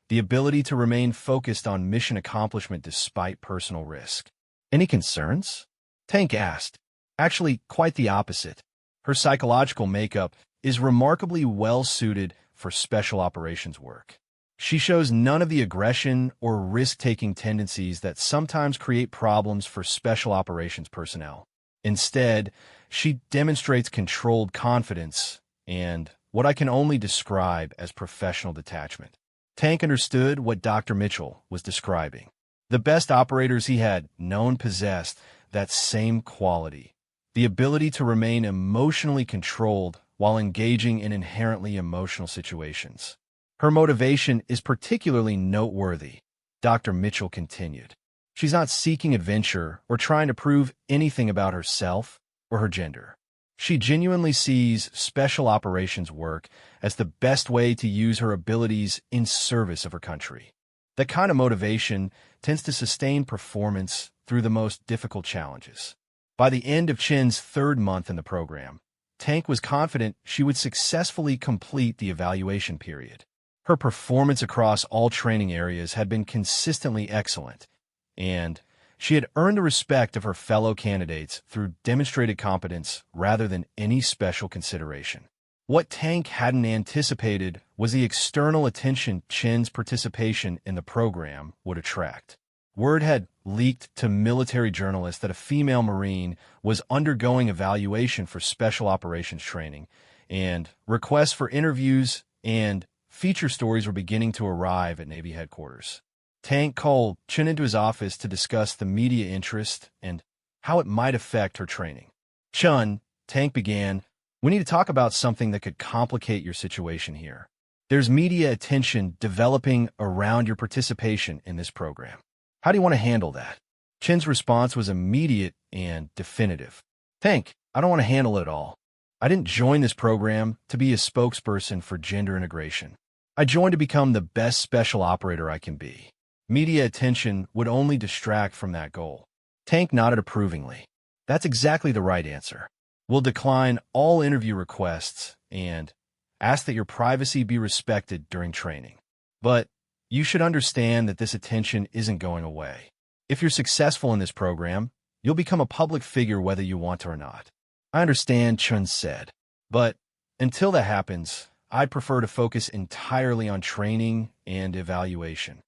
[SPEAKER 1] the ability to remain focused on mission accomplishment despite personal risk." "Any concerns?" Tank asked. Actually, quite the opposite. Her psychological makeup is remarkably well-suited for special operations work. She shows none of the aggression or risk-taking tendencies that sometimes create problems for special operations personnel. Instead, she demonstrates controlled confidence and what I can only describe as professional detachment. Tank understood what Dr. Mitchell was describing. The best operators he had known possessed that same quality, the ability to remain emotionally controlled while engaging in inherently emotional situations. Her motivation is particularly noteworthy, Dr. Mitchell continued. She's not seeking adventure or trying to prove anything about herself or her gender. She genuinely sees special operations work as the best way to use her abilities in service of her country. That kind of motivation tends to sustain performance through the most difficult challenges. By the end of Chin's third month in the program, Tank was confident she would successfully complete the evaluation period. Her performance across all training areas had been consistently excellent, and she had earned the respect of her fellow candidates through demonstrated competence rather than any special consideration. What Tank hadn't anticipated was the external attention Chin's participation in the program would attract. Word had leaked to military journalists that a female Marine was undergoing evaluation for special operations training, and requests for interviews and feature stories were beginning to arrive at Navy headquarters. Tank called Chin into his office to discuss the media interest and how it might affect her training. "Chun," Tank began, "we need to talk about something that could complicate your situation here. There's media attention developing around your participation in this program. How do you want to handle that?" Chin's response was immediate and definitive. "Tank, I don't want to handle it all. I didn't join this program to be a spokesperson for gender integration. I joined to become the best special operator I can be. Media attention would only distract from that goal." Tank nodded approvingly. "That's exactly the right answer. We'll decline all interview requests and ask that your privacy be respected during training. But you should understand that this attention isn't going away. If you're successful in this program, you'll become a public figure whether you want to or not." "I understand," Chun said. "But until that happens, I'd prefer to focus entirely on training and evaluation."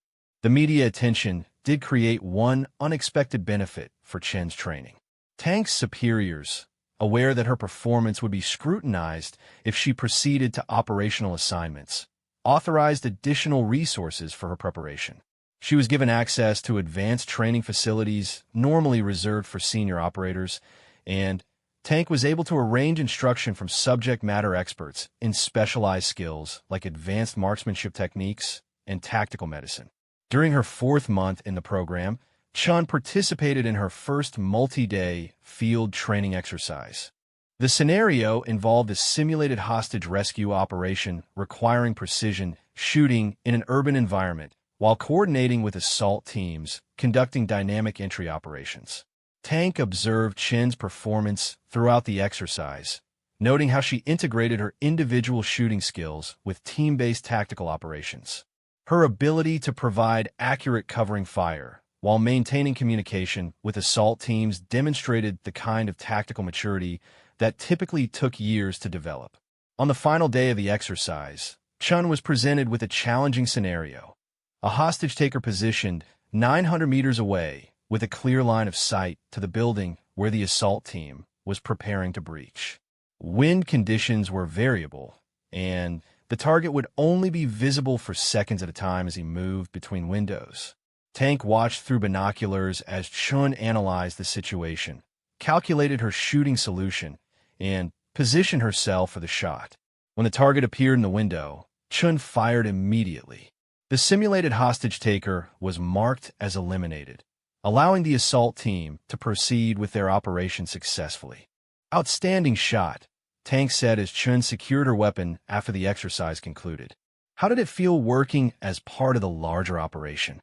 [SPEAKER 1] The media attention did create one unexpected benefit for Chin's training. Tank's superiors, aware that her performance would be scrutinized if she proceeded to operational assignments, authorized additional resources for her preparation. She was given access to advanced training facilities normally reserved for senior operators, and Tank was able to arrange instruction from subject matter experts in specialized skills like advanced marksmanship techniques and tactical medicine. During her fourth month in the program, Chun participated in her first multi-day field training exercise. The scenario involved a simulated hostage rescue operation requiring precision shooting in an urban environment while coordinating with assault teams conducting dynamic entry operations. Tank observed Chin's performance throughout the exercise, noting how she integrated her individual shooting skills with team-based tactical operations. Her ability to provide accurate covering fire while maintaining communication with assault teams demonstrated the kind of tactical maturity that typically took years to develop. On the final day of the exercise, Chun was presented with a challenging scenario. A hostage-taker positioned 900 meters away with a clear line of sight to the building where the assault team was preparing to breach. Wind conditions were variable, and the target would only be visible for seconds at a time as he moved between windows. Tank watched through binoculars as Chun analyzed the situation, calculated her shooting solution, and positioned herself for the shot. When the target appeared in the window, Chun fired immediately. The simulated hostage-taker was marked as eliminated, allowing the assault team to proceed with their operation successfully. Outstanding shot, Tank said as Chun secured her weapon after the exercise concluded. How did it feel working as part of the larger operation?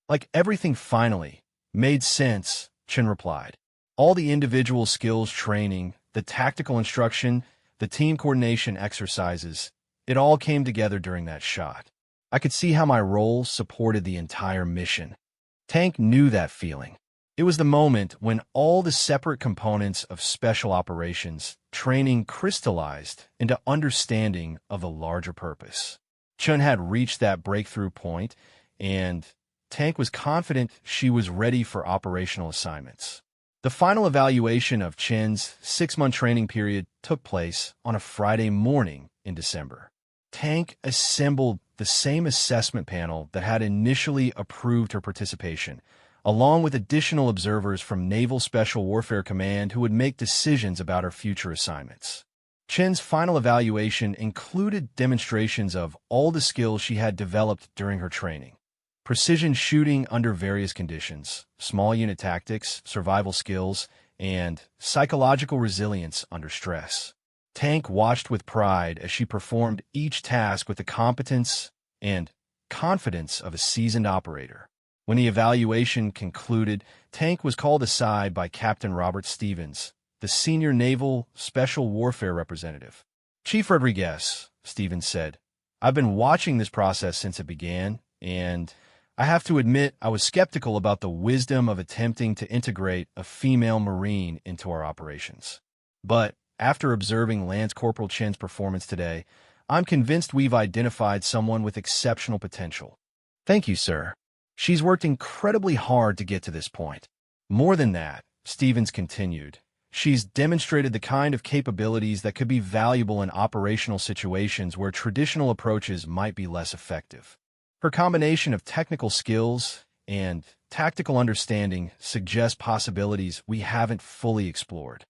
[SPEAKER 1] Like everything finally made sense, Chun replied. All the individual skills training, the tactical instruction, the team coordination exercises, it all came together during that shot. I could see how my role supported the entire mission. Tank knew that feeling. It was the moment when all the separate components of special operations training crystallized into understanding of the larger purpose. Chun had reached that breakthrough point, and Tank was confident she was ready for operational assignments. The final evaluation of Chen's 6-month training period took place on a Friday morning in December. Tank assembled the same assessment panel that had initially approved her participation, along with additional observers from Naval Special Warfare Command who would make decisions about her future assignments. Chen's final evaluation included demonstrations of all the skills she had developed during her training. Precision shooting under various conditions, small unit tactics, survival skills, and psychological resilience under stress. Tank watched with pride as she performed each task with the competence and confidence of a seasoned operator. When the evaluation concluded, Tank was called aside by Captain Robert Stevens, the senior Naval Special Warfare representative. "Chief Rodriguez," Stevens said, "I've been watching this process since it began, and I have to admit I was skeptical about the wisdom of attempting to integrate a female Marine into our operations. But after observing Lance Corporal Chen's performance today, I'm convinced we've identified someone with exceptional potential." "Thank you, sir. She's worked incredibly hard to get to this point. More than that," Stevens continued, "she's demonstrated the kind of capabilities that could be valuable in operational situations where traditional approaches might be less effective. Her combination of technical skills and tactical understanding suggests possibilities we haven't fully explored."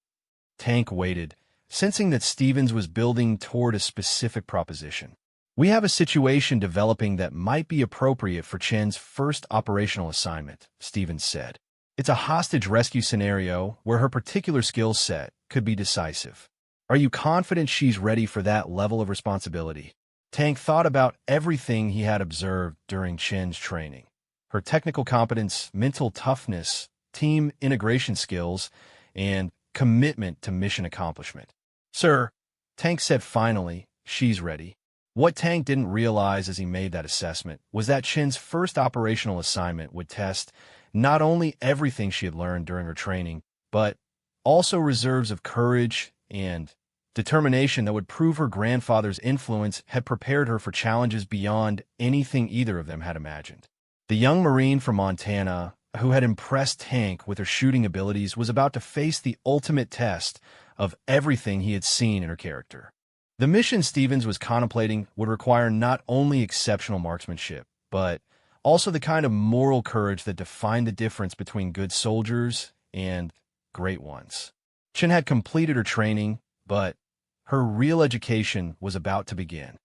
[SPEAKER 1] Tank waited, sensing that Stevens was building toward a specific proposition. "We have a situation developing that might be appropriate for Chen's first operational assignment," Stevens said. "It's a hostage rescue scenario where her particular skill set could be decisive. Are you confident she's ready for that level of responsibility?" Tank thought about everything he had observed during Chen's training. Her technical competence, mental toughness, team integration skills, and commitment to mission accomplishment. "Sir," Tank said finally, "she's ready." What Tank didn't realize as he made that assessment was that Chen's first operational assignment would test not only everything she had learned during her training, but also reserves of courage and determination that would prove her grandfather's influence had prepared her for challenges beyond anything either of them had imagined. The young Marine from Montana, who had impressed Tank with her shooting abilities, was about to face the ultimate test of everything he had seen in her character. The mission Stevens was contemplating would require not only exceptional marksmanship, but also the kind of moral courage that defined the difference between good soldiers and great ones. Chen had completed her training, but her real education was about to begin.